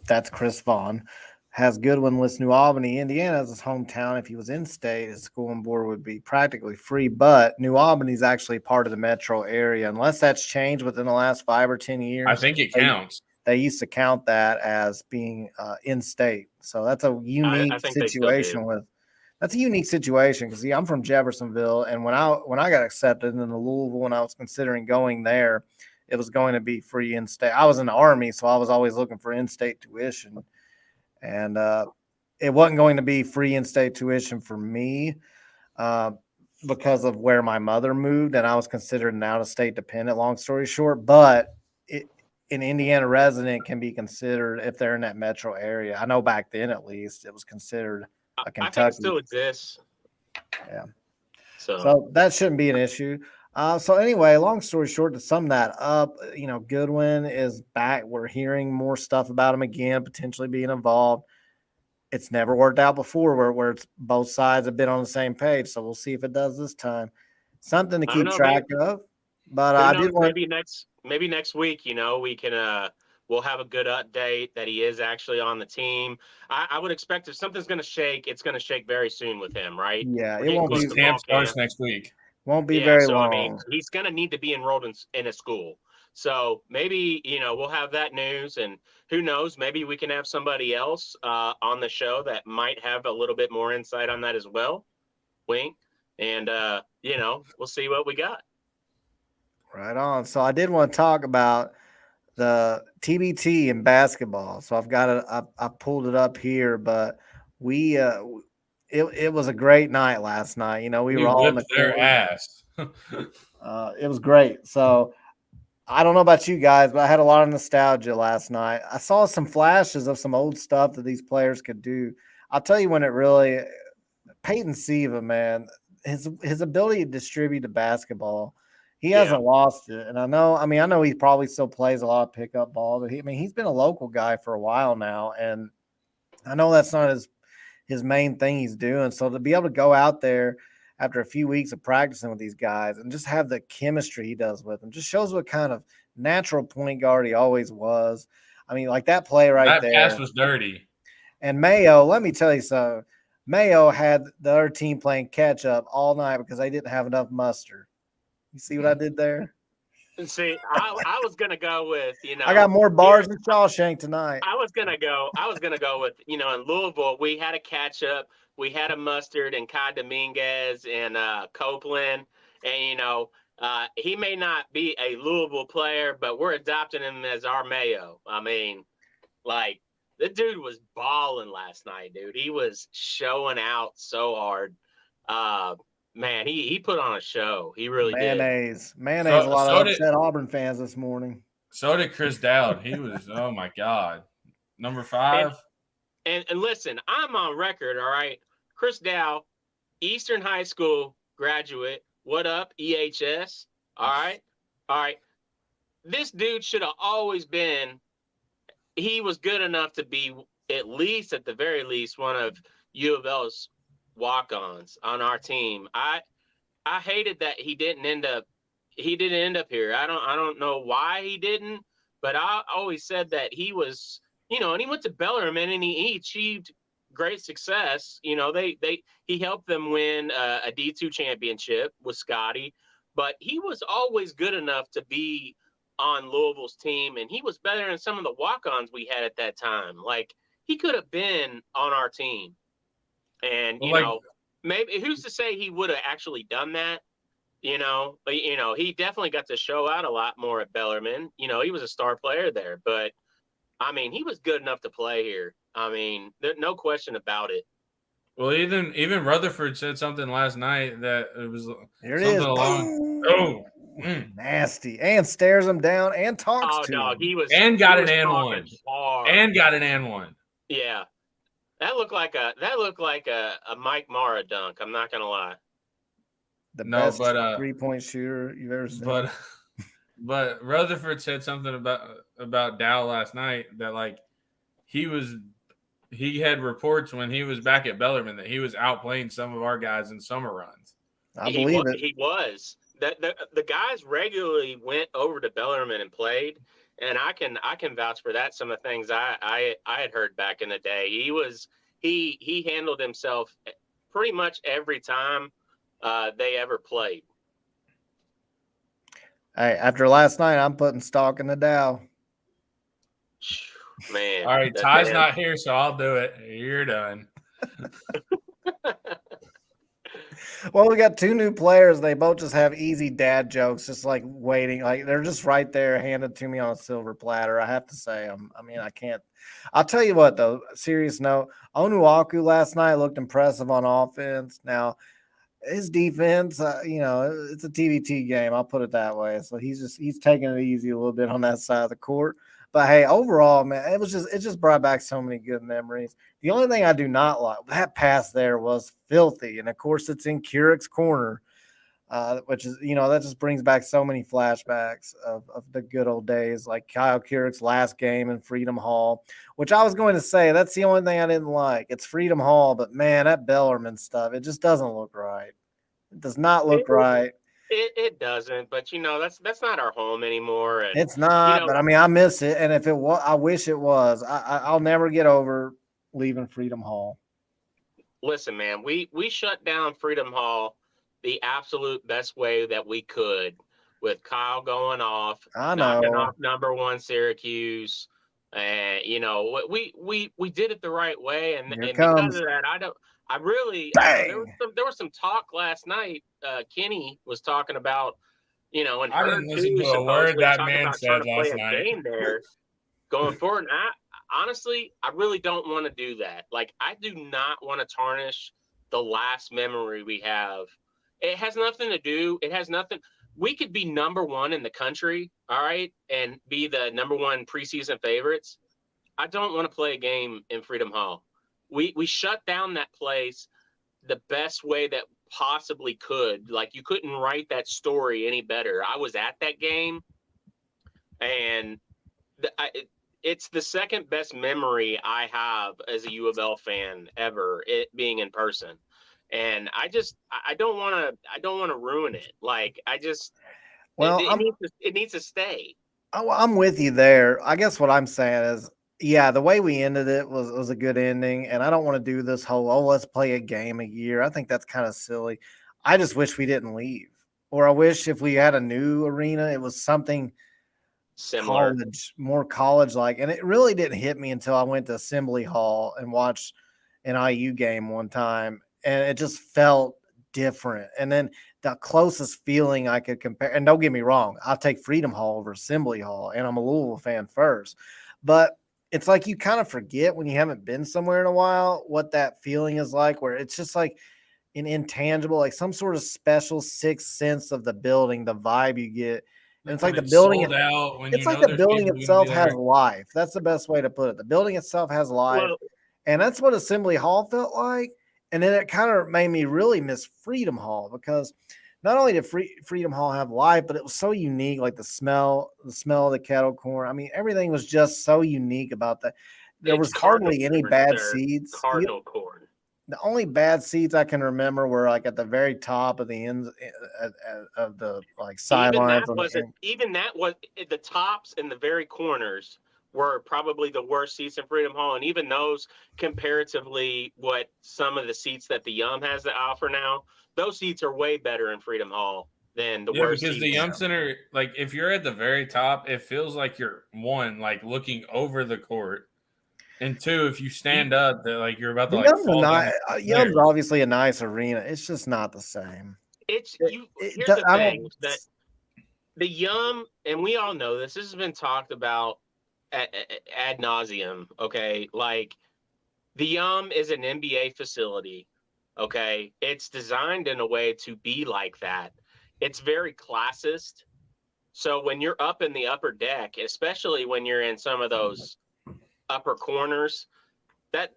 that's Chris Vaughn, has Goodwin lists New Albany, Indiana as his hometown. If he was in state, his school and board would be practically free. But New Albany is actually part of the metro area, unless that's changed within the last 5 or 10 years. I think it counts. They used to count that as being in state. So that's a unique situation That's a unique situation because I'm from Jeffersonville, and when I got accepted into Louisville, when I was considering going there, it was going to be free in-state. I was in the Army, so I was always looking for in-state tuition, and it wasn't going to be free in-state tuition for me because of where my mother moved, and I was considered an out-of-state dependent. Long story short, but an Indiana resident can be considered if they're in that metro area. I know back then, at least, it was considered. Kentucky. I think it still exists. Yeah. So that shouldn't be an issue. So anyway, long story short, to sum that up, Goodwin is back. We're hearing more stuff about him again, potentially being involved. It's never worked out before where it's both sides have been on the same page. So we'll see if it does this time. Something to keep track of. But I did want maybe next week, we can we'll have a good update that he is actually on the team. I would expect if something's going to shake, it's going to shake very soon with him, right? Yeah, We're it getting won't close be. to Camp fall starts camp. next week. Won't be Yeah, very so I long. mean, he's going to need to be enrolled in a school. So maybe we'll have that news, and who knows? Maybe we can have somebody else on the show that might have a little bit more insight on that as well. Wink, and we'll see what we got. Right on. So I did want to talk about the TBT in basketball. So I've got it. I pulled it up here, but we it was a great night last night. We were all in the whipped their court. ass. It was great. So I don't know about you guys, but I had a lot of nostalgia last night. I saw some flashes of some old stuff that these players could do. I'll tell you when it really Peyton Siva, man, his ability to distribute the basketball, he hasn't lost it. And I know he probably still plays a lot of pickup ball, but he's been a local guy for a while now, and I know that's not his main thing he's doing. So to be able to go out there after a few weeks of practicing with these guys and just have the chemistry he does with them just shows what kind of natural point guard he always was. I mean, like that play right there. That pass was dirty. And Mayo, let me tell you something. Mayo had the other team playing catch up all night because they didn't have enough mustard. You see what I did there? See, I was gonna go with I got more bars than Shawshank tonight. I was gonna go with in Louisville we had a catch up. We had a Mustard and Kai Dominguez and Copeland, and he may not be a Louisville player, but we're adopting him as our Mayo. I mean, like the dude was balling last night, dude. He was showing out so hard. Man, he put on a show. He really did. Mayonnaise. A lot of upset Auburn fans this morning. So did Chris Dowd. He was, oh my God. Number 5. And listen, I'm on record, all right? Chris Dowd, Eastern High School graduate. What up, EHS? All right? All right. This dude should have always been, he was good enough to be at the very least, one of U of L's walk-ons on our team. I hated that he didn't end up here. I don't know why he didn't, but I always said that he was, and he went to Bellarmine and he achieved great success. He helped them win a D2 championship with Scotty, but he was always good enough to be on Louisville's team, and he was better than some of the walk-ons we had at that time. Like, he could have been on our team. And, maybe who's to say he would have actually done that? But, he definitely got to show out a lot more at Bellarmine. He was a star player there, but I mean, he was good enough to play here. I mean, there's no question about it. Well, even Rutherford said something last night that it was nasty, and stares him down and talks to him. He was and got an and one. Yeah. That looked like a Mike Mara dunk. I'm not gonna lie. The best 3-point shooter you've ever seen. But Rutherford said something about Dow last night that like he had reports when he was back at Bellarmine that he was outplaying some of our guys in summer runs. I believe it. He was. The guys regularly went over to Bellarmine and played. And I can vouch for that. Some of the things I had heard back in the day, he handled himself pretty much every time they ever played. Hey, after last night, I'm putting stock in the Dow. Man, all right, Ty's not here, so I'll do it. You're done. Well, we got 2 new players. They both just have easy dad jokes, just like waiting. Like they're just right there, handed to me on a silver platter. I have to say, I can't. I'll tell you what, though. Serious note, Onuaku last night looked impressive on offense. Now, his defense, it's a TBT game. I'll put it that way. So he's taking it easy a little bit on that side of the court. But hey, overall, man, it just brought back so many good memories. The only thing I do not like, that pass there was filthy. And of course it's in Keurig's corner, which is, that just brings back so many flashbacks of the good old days, like Kyle Keurig's last game in Freedom Hall, which I was going to say, that's the only thing I didn't like. It's Freedom Hall, but man, that Bellarmine stuff, it just doesn't look right. It does not look right. It doesn't, but that's not our home anymore. And It's not, but I mean, I miss it. And if it was, I wish it was. I'll never get over leaving Freedom Hall. Listen, man, we shut down Freedom Hall the absolute best way that we could, with Kyle going off, knocking off number one Syracuse, and we did it the right way, and because of that, there was some talk last night. Kenny was talking about, and I didn't listen to a word that man said last night. Game there going forward. And honestly, I really don't want to do that. Like, I do not want to tarnish the last memory we have. It has nothing to do. We could be number one in the country, all right, and be the number one preseason favorites. I don't want to play a game in Freedom Hall. We shut down that place the best way that possibly could. Like, you couldn't write that story any better. I was at that game, and it's the second best memory I have as a U of L fan ever, it being in person. And I don't want to ruin it. Like, it needs to stay. Oh, I'm with you there. I guess what I'm saying is, yeah, the way we ended it was a good ending. And I don't want to do this whole, let's play a game a year. I think that's kind of silly. I just wish we didn't leave. Or I wish if we had a new arena, it was something similar, more college-like. And it really didn't hit me until I went to Assembly Hall and watched an IU game one time. And it just felt different. And then the closest feeling I could compare, and don't get me wrong, I'll take Freedom Hall over Assembly Hall, and I'm a Louisville fan first. But it's like you kind of forget when you haven't been somewhere in a while what that feeling is like, where it's just like an intangible, like some sort of special sixth sense of the building, the vibe you get. And it's like the building, it's like the building itself has life. That's the best way to put it. The building itself has life. Well, and that's what Assembly Hall felt like. And then it kind of made me really miss Freedom Hall, because not only did Freedom Hall have life, but it was so unique, like the smell of the kettle corn. I mean, everything was just so unique about that. There was hardly any bad seeds. Cardinal corn. The only bad seeds I can remember were like at the very top of the ends of the like sidelines. Even that was the tops and the very corners were probably the worst seats in Freedom Hall. And even those, comparatively, what some of the seats that the Yum has to offer now, those seats are way better in Freedom Hall than the worst because seats. The Yum Center, like, if you're at the very top, it feels like you're, one, like looking over the court, and two, if you stand up, that like you're about to like fall down. Yum's obviously a nice arena. It's just not the same. Here's the thing, that the Yum, and we all know this has been talked about ad nauseum, okay? Like, the Yum is an NBA facility, okay? It's designed in a way to be like that. It's very classist. So when you're up in the upper deck, especially when you're in some of those upper corners, that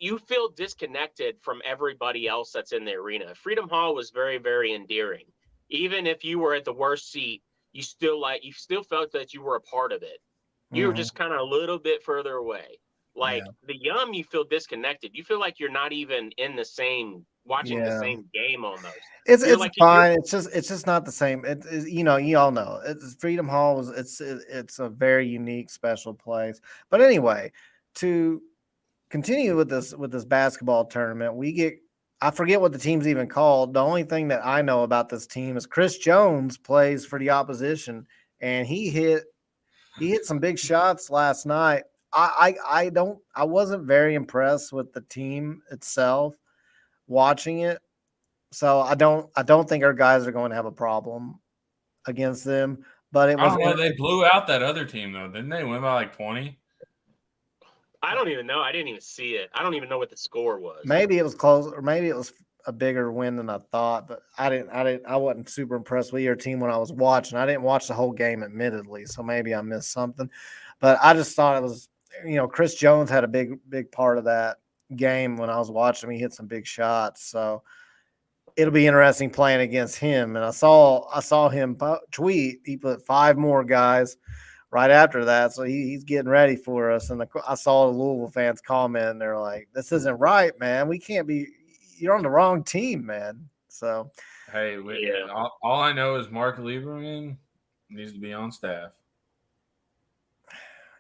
you feel disconnected from everybody else that's in the arena. Freedom Hall was very, very endearing. Even if you were at the worst seat, you still felt that you were a part of it. You were just kind of a little bit further away. Like, the Yum, you feel disconnected. You feel like you're not even in the same, watching the same game almost. It's like, fine. It's just not the same. You all know. Freedom Hall was it's a very unique, special place. But anyway, to continue with this basketball tournament, I forget what the team's even called. The only thing that I know about this team is Chris Jones plays for the opposition, and he hit some big shots last night. I wasn't very impressed with the team itself watching it. So I don't think our guys are going to have a problem against them. But it was they blew out that other team though, didn't they? Win by like 20. I don't even know. I didn't even see it. I don't even know what the score was. Maybe it was close, or maybe it was a bigger win than I thought. But I wasn't super impressed with your team when I was watching. I didn't watch the whole game, admittedly, so maybe I missed something. But I just thought it was, Chris Jones had a big part of that game when I was watching him. He hit some big shots, so it'll be interesting playing against him. And I saw him tweet. He put 5 more guys right after that, so he's getting ready for us. And I saw the Louisville fans comment, and they're like, "This isn't right, man. We can't be. You're on the wrong team, man." So Hey, all I know is Mark Lieberman needs to be on staff.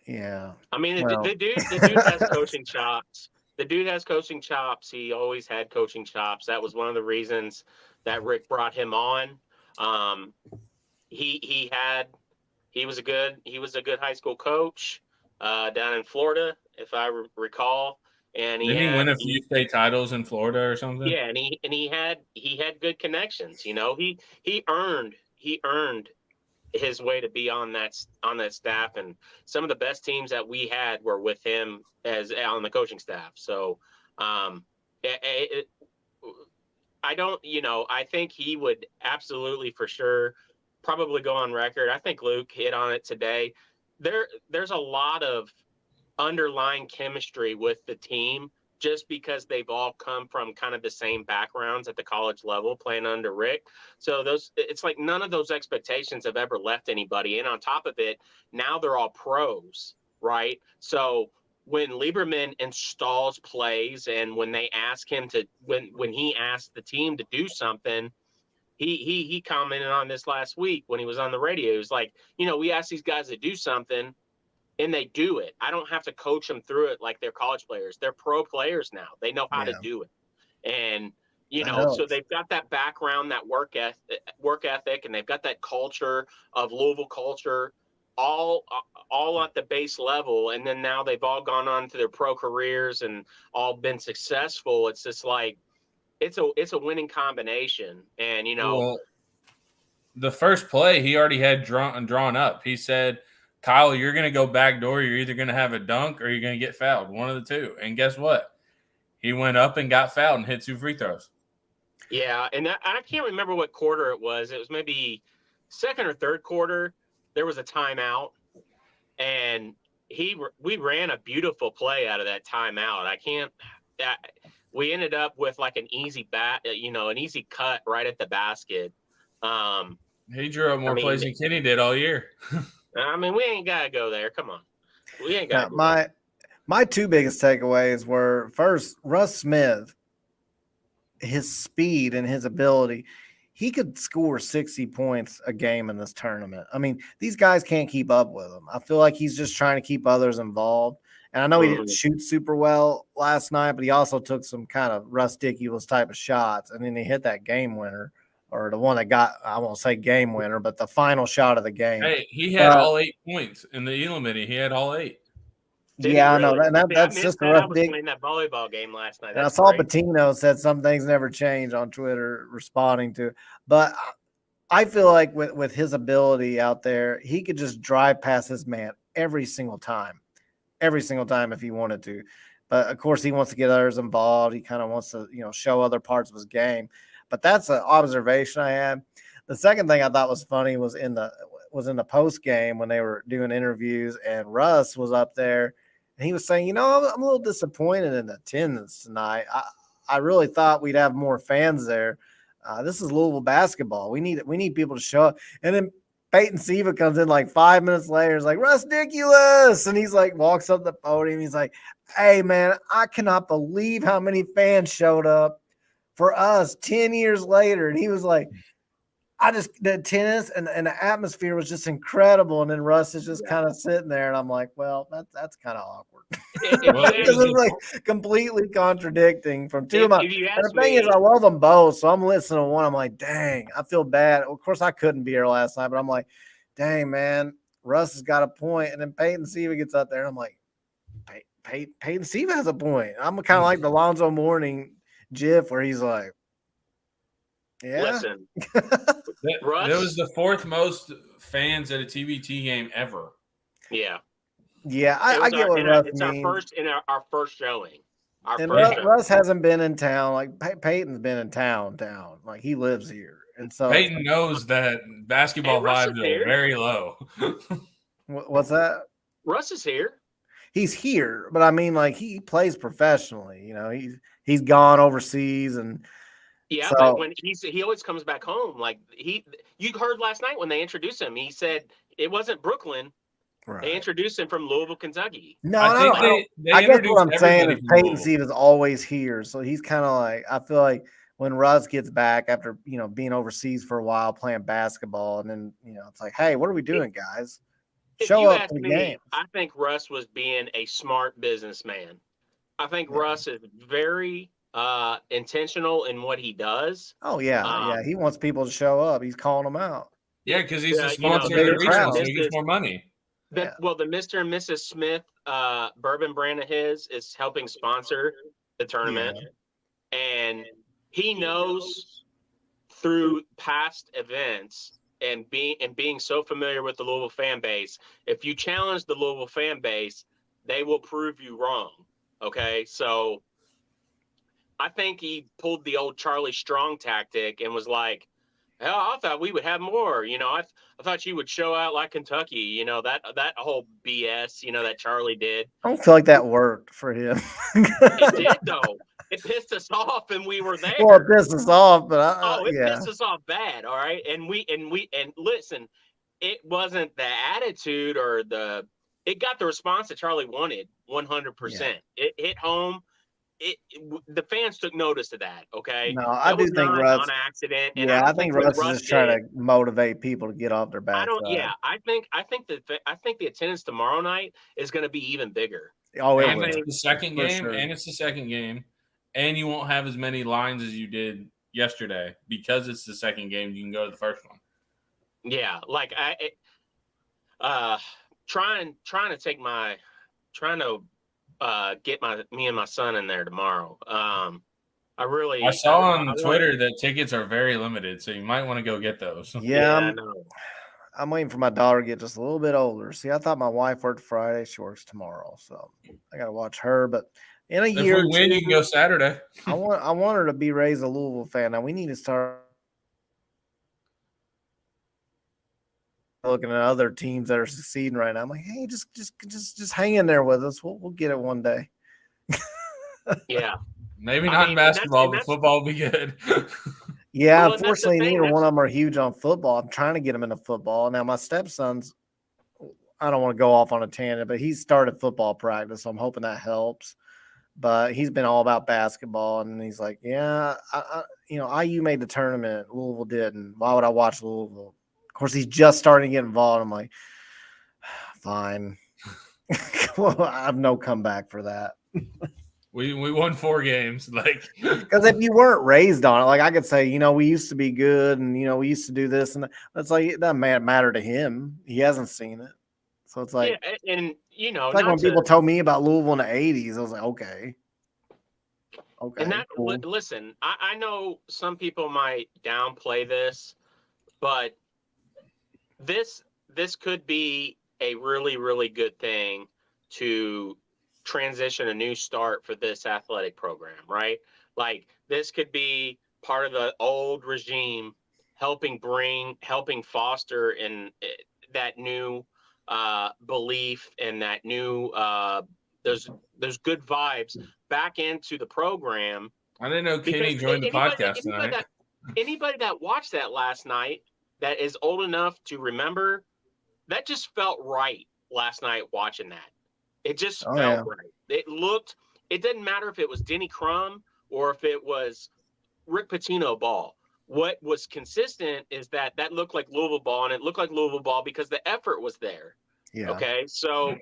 Yeah. I mean, the dude has coaching chops. The dude has coaching chops. He always had coaching chops. That was one of the reasons that Rick brought him on. He was a good high school coach down in Florida, if I recall. And Didn't he win a few state titles in Florida or something? Yeah, and he had good connections. You know, he earned his way to be on that staff, and some of the best teams that we had were with him as on the coaching staff. So, I think he would absolutely for sure probably go on record. I think Luke hit on it today. There's a lot of underlying chemistry with the team just because they've all come from kind of the same backgrounds at the college level playing under Rick. So it's like none of those expectations have ever left anybody. And on top of it, now they're all pros, right? So when Lieberman installs plays and when they ask him to, when he asked the team to do something, he commented on this last week when he was on the radio. He was like, we ask these guys to do something and they do it. I don't have to coach them through it like they're college players. They're pro players now. They know how to do it. And, so they've got that background, that work ethic, and they've got that culture of Louisville culture all at the base level. And then now they've all gone on to their pro careers and all been successful. It's just like, it's a winning combination. And, well, the first play he already had drawn up. He said, Kyle, you're going to go back door. You're either going to have a dunk or you're going to get fouled. One of the two. And guess what? He went up and got fouled and hit 2 free throws. Yeah, and I can't remember what quarter it was. It was maybe second or third quarter. There was a timeout, and we ran a beautiful play out of that timeout. We ended up with like an easy an easy cut right at the basket. He drew up more plays than Kenny did all year. I mean, we ain't got to go there. Come on. We ain't got to go there. My two biggest takeaways were, first, Russ Smith, his speed and his ability. He could score 60 points a game in this tournament. I mean, these guys can't keep up with him. I feel like he's just trying to keep others involved. And I know he didn't shoot super well last night, but he also took some kind of ridiculous type of shots. And then he hit that game winner. Or the one that got, I won't say game winner, but the final shot of the game. Hey, he had all 8 points in the Elamity. He had all 8. Yeah, really? I know. That's just a rough dig. I was playing that volleyball game last night. And I saw Patino said some things never change on Twitter responding to it. But I feel like with his ability out there, he could just drive past his man every single time if he wanted to. But, of course, he wants to get others involved. He kind of wants to, show other parts of his game. But that's an observation I had. The second thing I thought was funny was in the post game when they were doing interviews, and Russ was up there and he was saying, I'm a little disappointed in attendance tonight. I really thought we'd have more fans there. This is Louisville basketball. We need people to show up. And then Peyton Siva comes in like 5 minutes later. It's like, Russ Ridiculous. And he's like, walks up the podium. He's like, hey man, I cannot believe how many fans showed up for us 10 years later. And he was like, the attendance and the atmosphere was just incredible. And then Russ is just kind of sitting there. And I'm like, well, that's kind of awkward. It was like completely contradicting from two of my. And the thing is, I love them both. So I'm listening to one. I'm like, dang, I feel bad. Of course, I couldn't be here last night, but I'm like, dang, man, Russ has got a point. And then Peyton Siva gets up there. And I'm like, Peyton Siva has a point. I'm kind of like the Lonzo Mourning GIF where he's like, yeah. Listen, there was the 4th most fans at a TBT game ever. Yeah. Yeah, I get what Russ means. It's our first showing. Russ hasn't been in town. Like Peyton's been in town. Like he lives here. And so Peyton knows that basketball vibes are very low. What's that? Russ is here. He's here, but I mean, like he plays professionally. He's gone overseas, and but when he always comes back home. Like you heard last night when they introduced him, he said it wasn't Brooklyn. Right. They introduced him from Louisville, Kentucky. No, I guess what I'm saying is Peyton Siva is always here, so he's kind of like, I feel like when Russ gets back after, being overseas for a while playing basketball. And then, it's like, hey, what are we doing, guys? If Show you up ask to the me, games. I think Russ was being a smart businessman. I think Russ is very intentional in what he does. Oh, yeah. He wants people to show up. He's calling them out. Yeah, because he's a you know, sponsor of the regional, so he Mrs. gets more money. Well, the Mr. and Mrs. Smith bourbon brand of his is helping sponsor the tournament. And he knows through past events and being so familiar with the Louisville fan base, if you challenge the Louisville fan base, they will prove you wrong. Okay, so I think he pulled the old Charlie Strong tactic and was like, hell, I thought we would have more. I thought you would show out like Kentucky. That whole BS. That Charlie did. I don't feel like that worked for him. It did though. It pissed us off, and we were there. Well, it pissed us off, but pissed us off bad. All right, and listen, it wasn't the attitude or it got the response that Charlie wanted 100%. It hit home. The fans took notice of that. Okay. No, I do think Russ on accident. And I think Russ is just trying to motivate people to get off their back. I think the attendance tomorrow night is going to be even bigger. Oh, it's the second game, and you won't have as many lines as you did yesterday because it's the second game. You can go to the first one. Yeah, like trying to get me and my son in there tomorrow. I saw on Twitter that tickets are very limited, so you might want to go get those. Yeah, I'm waiting for my daughter to get just a little bit older. See, I thought my wife worked Friday; she works tomorrow, so I got to watch her. But in a year, if we win, you can go Saturday. I want her to be raised a Louisville fan. Now we need to start looking at other teams that are succeeding right now. I'm like, hey, just hang in there with us. We'll get it one day. Yeah. Maybe not in basketball, but football will be good. Yeah, unfortunately, neither one of them are huge on football. I'm trying to get him into football. Now, my stepson's, I don't want to go off on a tangent, but he started football practice, so I'm hoping that helps. But he's been all about basketball, and he's like, yeah, IU made the tournament. Louisville didn't. Why would I watch Louisville? Of course, he's just starting to get involved. I'm like, fine. Well, I have no comeback for that. We won 4 games, because if you weren't raised on it, like I could say, we used to be good, and we used to do this, and it's like it doesn't matter to him. He hasn't seen it, so it's like, and it's like when people told me about Louisville in the '80s, I was like, okay. And cool. Listen, I know some people might downplay this, but this could be a really, really good thing to transition, a new start for this athletic program, right? Like this could be part of the old regime helping foster in that new belief and that new those good vibes back into the program. I didn't know Kenny joined the podcast tonight. Anybody that watched that last night that is old enough to remember, that just felt right last night watching that. It just felt right. It didn't matter if it was Denny Crum or if it was Rick Pitino ball. What was consistent is that looked like Louisville ball, and it looked like Louisville ball because the effort was there. Yeah. Okay. So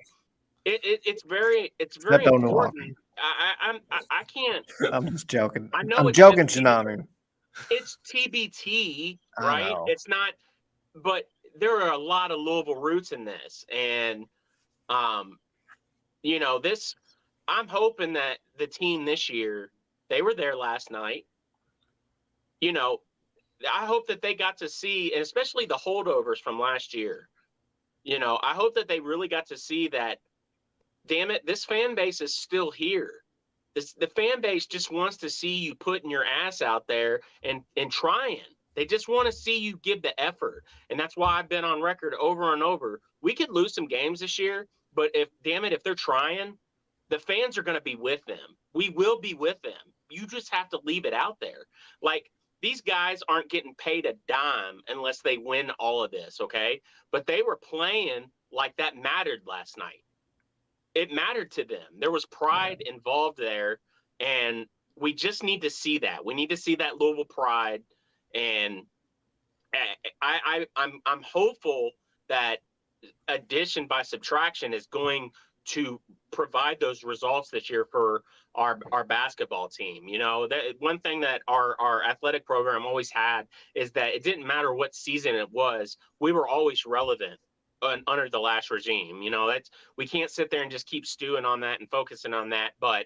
it's very important. I can't. I'm just joking. I know I'm joking, Shinami. It's TBT, right? It's not, but there are a lot of Louisville roots in this, and this, I'm hoping that the team this year, they were there last night. I hope that they got to see, and especially the holdovers from last year, I hope that they really got to see that, damn it, this fan base is still here. The fan base just wants to see you putting your ass out there and trying. They just want to see you give the effort. And that's why I've been on record over and over. We could lose some games this year, but if they're trying, the fans are going to be with them. We will be with them. You just have to leave it out there. Like, these guys aren't getting paid a dime unless they win all of this, okay? But they were playing like that mattered last night. It mattered to them. There was pride involved there, and we just need to see that. We need to see that Louisville pride, and I'm hopeful that addition by subtraction is going to provide those results this year for our basketball team. You know, that one thing that our athletic program always had is that it didn't matter what season it was, we were always relevant under the last regime. You know, we can't sit there and just keep stewing on that and focusing on that, but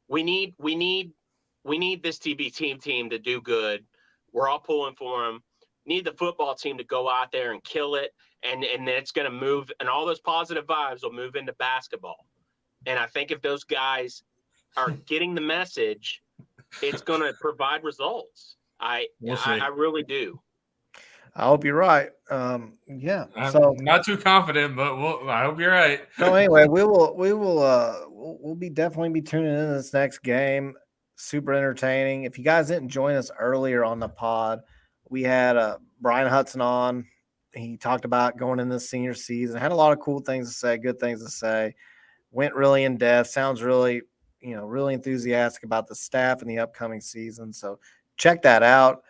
we need this TBT team to do good. We're all pulling for them. Need the football team to go out there and kill it, and it's going to move, and all those positive vibes will move into basketball. And I think if those guys are getting the message, it's going to provide results. I really do. I hope you're right. Yeah. I'm not too confident, but I hope you're right. So anyway, we'll be definitely be tuning in to this next game. Super entertaining. If you guys didn't join us earlier on the pod, we had Bryan Hudson on. He talked about going in this senior season. Had a lot of cool things to say, good things to say. Went really in depth. Sounds really, really enthusiastic about the staff and the upcoming season. So check that out.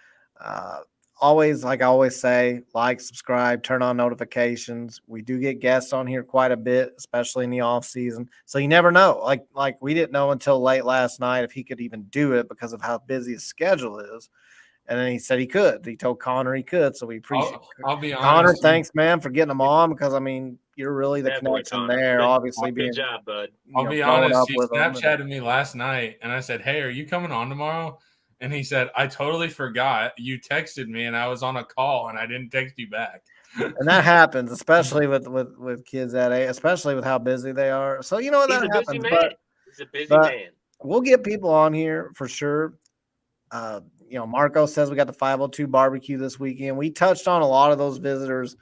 Always, like I always say, like, subscribe, turn on notifications. We do get guests on here quite a bit, especially in the off season. So you never know. Like we didn't know until late last night if he could even do it because of how busy his schedule is. And then he said he could. He told Connor he could. So we appreciate it. I'll be honest. Connor, thanks, man, for getting him on because, you're really the Definitely, connection Connor. there. Obviously, good job, bud. I'll be honest. He Snapchatted me last night, and I said, "Hey, are you coming on tomorrow?" And he said, "I totally forgot. You texted me, and I was on a call, and I didn't text you back." And that happens, especially with kids that age, especially with how busy they are. So that happens. He's a busy man. We'll get people on here for sure. Marco says we got the 502 barbecue this weekend. We touched on a lot of those visitors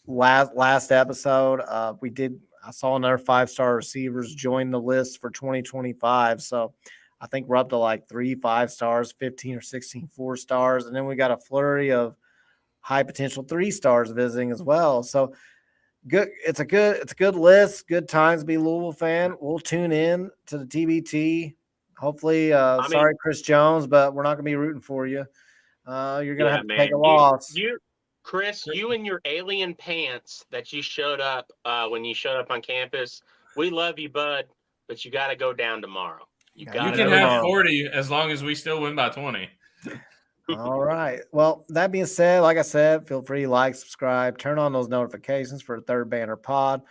last episode. I saw another 5-star receivers join the list for 2025. So I think we're up to like 3 5-stars, 15 or 16 4-stars. And then we got a flurry of high potential 3-stars visiting as well. So good. It's a good list. Good times to be a Louisville fan. We'll tune in to the TBT. Hopefully, sorry, Chris Jones, but we're not going to be rooting for you. You're going to have to take a loss. Chris, you and your alien pants that you showed up when you showed up on campus, we love you, bud, but you got to go down tomorrow. You can have 40 as long as we still win by 20. All right. Well, that being said, like I said, feel free to like, subscribe, turn on those notifications for the Third Banner Pod.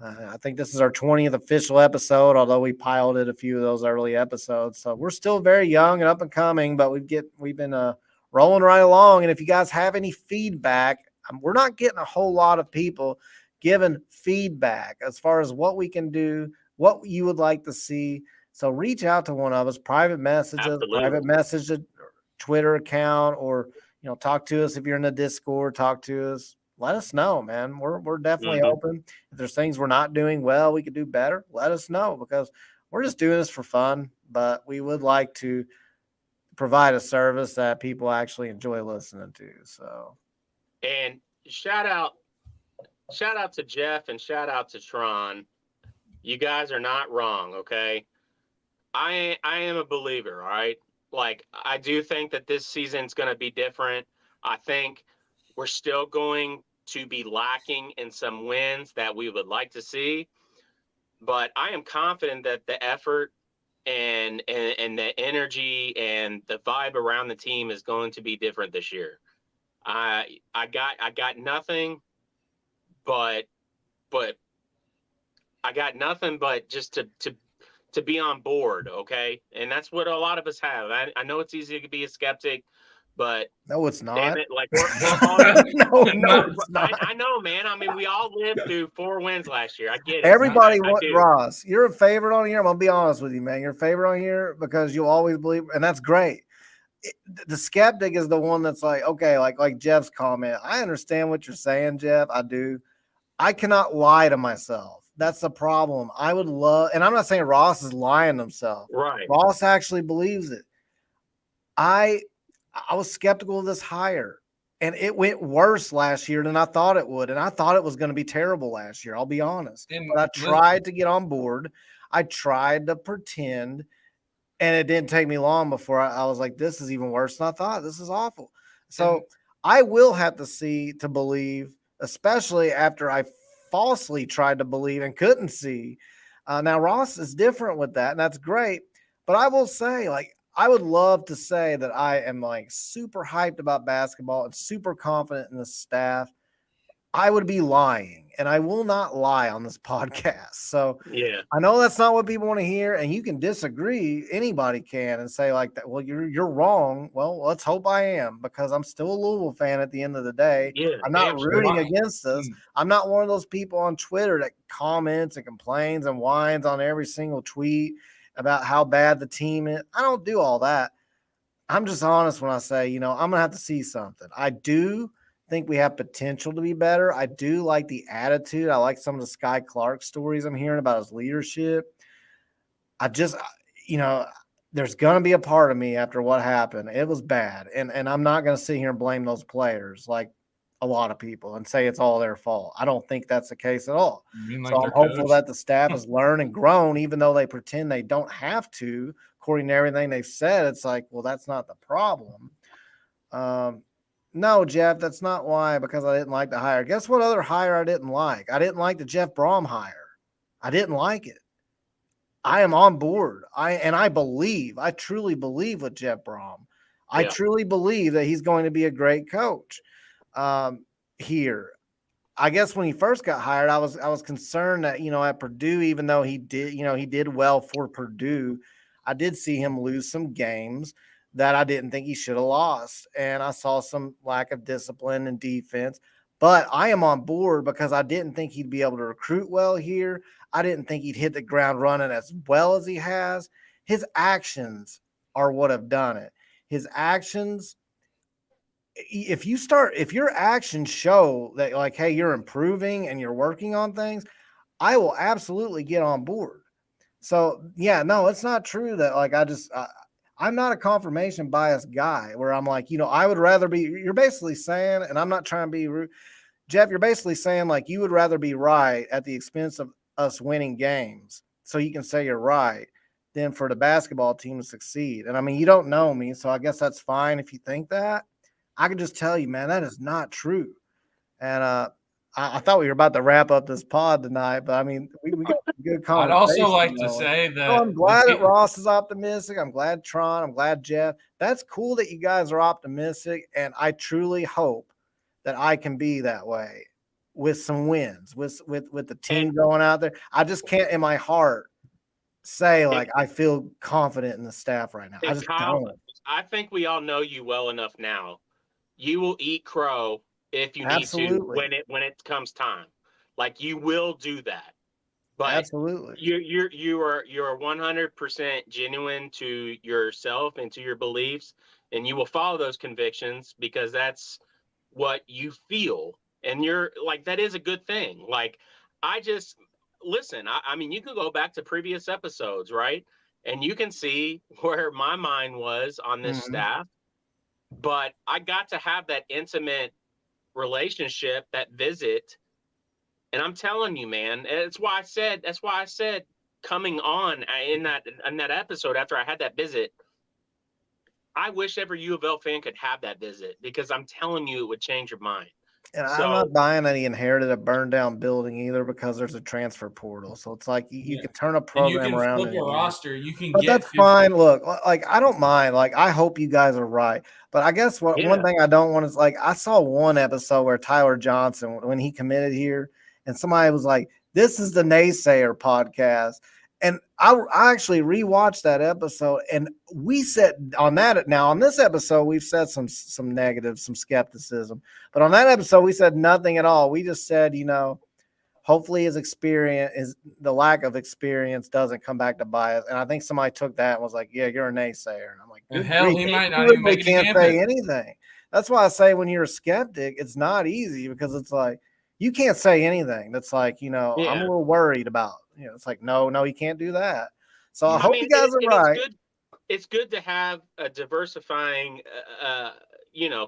I think this is our 20th official episode, although we piloted a few of those early episodes. So we're still very young and up and coming, but we've been rolling right along. And if you guys have any feedback, we're not getting a whole lot of people giving feedback as far as what we can do, what you would like to see. So reach out to one of us, private message a Twitter account, or talk to us if you're in the Discord. Talk to us. Let us know, man. We're definitely open. If there's things we're not doing well, we could do better. Let us know, because we're just doing this for fun, but we would like to provide a service that people actually enjoy listening to. So, and shout out to Jeff and shout out to Tron. You guys are not wrong. Okay. I am a believer. All right. Like, I do think that this season's going to be different. I think we're still going to be lacking in some wins that we would like to see, but I am confident that the effort and the energy and the vibe around the team is going to be different this year. I got nothing but I got nothing but just to be on board. Okay. And that's what a lot of us have. I know it's easy to be a skeptic, but no, it's not. Damn it, like we're all, no, it's not. I know, man. I mean, we all lived through 4 wins last year. I get it. Everybody Ross, you're a favorite on here. I'm gonna be honest with you, man. You're a favorite on here because you'll always believe, and that's great. The skeptic is the one that's like, okay, like Jeff's comment. I understand what you're saying, Jeff. I do. I cannot lie to myself. That's the problem. I would love, and I'm not saying Ross is lying to himself. Right. Ross actually believes it. I was skeptical of this hire, and it went worse last year than I thought it would. And I thought it was going to be terrible last year. I'll be honest. But I tried to get on board. I tried to pretend, And it didn't take me long before I was like, this is even worse than I thought. This is awful. So I will have to see to believe, especially after I falsely tried to believe and couldn't see. Now, Ross is different with that, and that's great. But I will say, like, I would love to say that I am like super hyped about basketball and super confident in the staff. I would be lying, and I will not lie on this podcast. So Yeah. I know that's not what people want to hear, and you can disagree. Anybody can and say like that. Well, you're wrong. Well, let's hope I am, because I'm still a Louisville fan at the end of the day. Yeah. I'm not rooting against us. I'm not one of those people on Twitter that comments and complains and whines on every single tweet about how bad the team is. I don't do all that. I'm just honest when I say, I'm gonna have to see something. I do think we have potential to be better. I do like the attitude. I like some of the Sky Clark stories I'm hearing about his leadership. I just, there's going to be a part of me after what happened. It was bad. And I'm not going to sit here and blame those players like a lot of people and say it's all their fault. I don't think that's the case at all. Like so I'm hopeful that the staff has learned and grown, even though they pretend they don't have to, according to everything they've said. It's like, well, that's not the problem. No, Jeff, that's not why, because I didn't like the hire. Guess what other hire I didn't like? I didn't like the Jeff Brom hire. I didn't like it. I am on board. I truly believe with Jeff Brom. I truly believe that he's going to be a great coach here. I guess when he first got hired, I was concerned that, at Purdue, even though he did well for Purdue, I did see him lose some games that I didn't think he should have lost. And I saw some lack of discipline and defense. But I am on board because I didn't think he'd be able to recruit well here. I didn't think he'd hit the ground running as well as he has. His actions are what have done it. His actions, if your actions show that, like, hey, you're improving and you're working on things, I will absolutely get on board. So, yeah, no, it's not true that, like, I'm not a confirmation bias guy where I'm like, I would rather be, you're basically saying, and I'm not trying to be rude, Jeff, you're basically saying like you would rather be right at the expense of us winning games so you can say you're right than for the basketball team to succeed. And I mean, you don't know me, so I guess that's fine if you think that. I can just tell you, man, that is not true. And I thought we were about to wrap up this pod tonight, but I mean, we got a good conversation. I'd also like to say that I'm glad that Ross is optimistic. I'm glad Tron. I'm glad Jeff. That's cool that you guys are optimistic, and I truly hope that I can be that way with some wins, with the team going out there. I just can't in my heart say like I feel confident in the staff right now. I just don't. I think we all know you well enough now. You will eat crow if you need to when it comes time. Like, you will do that. But absolutely, you are 100% genuine to yourself and to your beliefs, and you will follow those convictions because that's what you feel. And you're like, that is a good thing. Like, I just listen. I mean, you can go back to previous episodes, right? And you can see where my mind was on this staff. But I got to have that intimate relationship, that visit. And I'm telling you, man, that's why I said coming on in that episode after I had that visit, I wish every U of L fan could have that visit, because I'm telling you, it would change your mind. And I'm not buying that he inherited a burned down building either, because there's a transfer portal. So it's like you can turn a program around. You can flip a roster. You can but that's fine. Look, like, I don't mind. Like, I hope you guys are right. But I guess one thing I don't want is, like, I saw one episode where Tyler Johnson, when he committed here, and somebody was like, this is the Naysayer podcast. And I actually rewatched that episode, and we said on that. Now on this episode, we've said some negative, some skepticism, but on that episode, we said nothing at all. We just said, hopefully the lack of experience doesn't come back to bite us. And I think somebody took that and was like, yeah, you're a naysayer. And I'm like, and hell, he might not even make it. Can't say anything. That's why I say when you're a skeptic, it's not easy, because it's like, you can't say anything. That's like, I'm a little worried about. It's like, no, you can't do that. So I hope you guys are right. It's good to have a diversifying,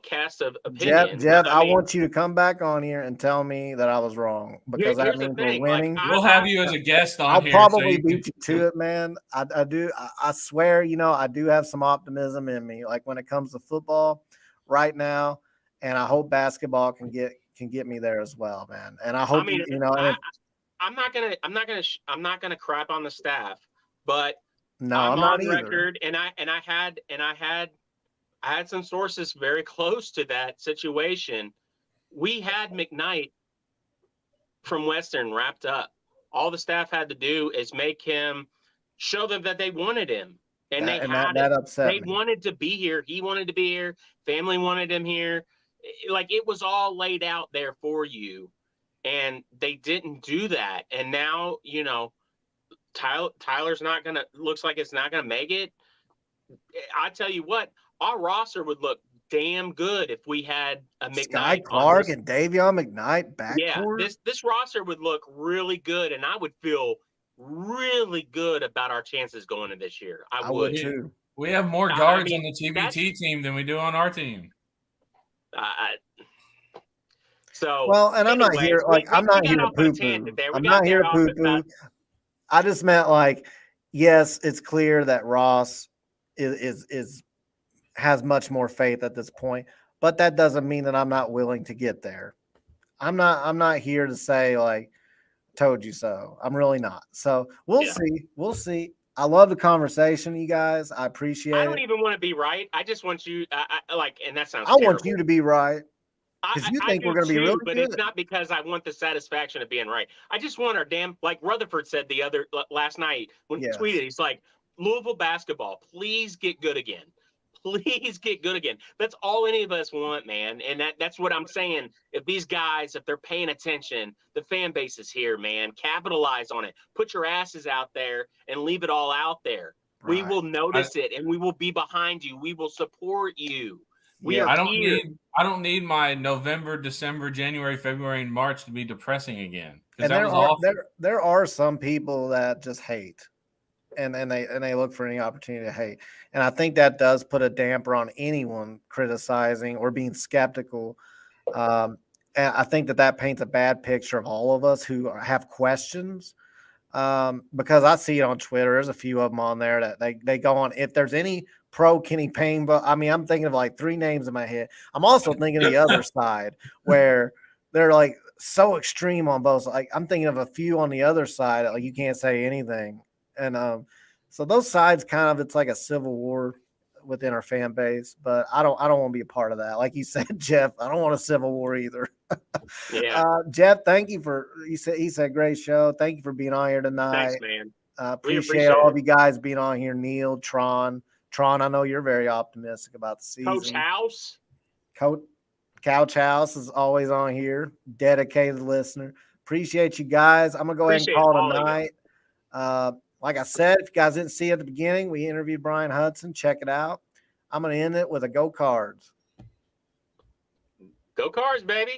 cast of opinion. Jeff, I want you to come back on here and tell me that I was wrong, because that means we're winning. We'll have you as a guest on I'll here. probably beat you to it, man. I do. I swear, I do have some optimism in me. Like when it comes to football right now, and I hope basketball can get me there as well, man. And I hope I'm not gonna crap on the staff, but no, I'm not on either. record, and I had some sources very close to that situation. We had McKnight from Western wrapped up. All the staff had to do is show them that they wanted him, and that upset me. They wanted to be here. He wanted to be here. Family wanted him here. Like, it was all laid out there for you, and they didn't do that. And now, Tyler's looks like it's not gonna make it. I tell you what, our roster would look damn good if we had a McKnight, Sky Clark and Davion McKnight backcourt. Yeah, this roster would look really good, and I would feel really good about our chances going into this year. I would too. We have more guards on the TBT team than we do on our team. I'm not here. I'm not here to poo-poo. I'm not here to poo-poo. I just meant yes, it's clear that Ross has much more faith at this point, but that doesn't mean that I'm not willing to get there. I'm not here to say told you so. I'm really not. So we'll see. We'll see. I love the conversation, you guys. I appreciate it. I don't even want to be right. I just want you and that sounds I terrible. want you to be right. Because you think we're going to be really good. It's not because I want the satisfaction of being right. I just want our like Rutherford said last night when he tweeted, he's like, Louisville basketball, please get good again. Please get good again. That's all any of us want, man. And that's what I'm saying. If these guys, if they're paying attention, the fan base is here, man. Capitalize on it. Put your asses out there and leave it all out there. Right. We will notice it, and we will be behind you. We will support you. I don't need my November, December, January, February, and March to be depressing again. And there are some people that just hate, and they look for any opportunity to hate. And I think that does put a damper on anyone criticizing or being skeptical. And I think that paints a bad picture of all of us who have questions. Because I see it on Twitter. There's a few of them on there that they go on. If there's any pro Kenny Payne, but I mean, I'm thinking of 3 names in my head. I'm also thinking of the other side where they're so extreme on both. I'm thinking of a few on the other side. You can't say anything. And so those sides it's like a civil war within our fan base, but I don't want to be a part of that. Like you said, Jeff, I don't want a civil war either. Yeah. Jeff, thank you he said great show. Thank you for being on here tonight. Thanks, man. Appreciate all of you guys being on here. Neil, Tron, I know you're very optimistic about the season. Couch House is always on here. Dedicated listener. Appreciate you guys. I'm gonna go ahead and call it a night. Like I said, if you guys didn't see at the beginning, we interviewed Bryan Hudson. Check it out. I'm gonna end it with a Go Cards. Go Cards, baby.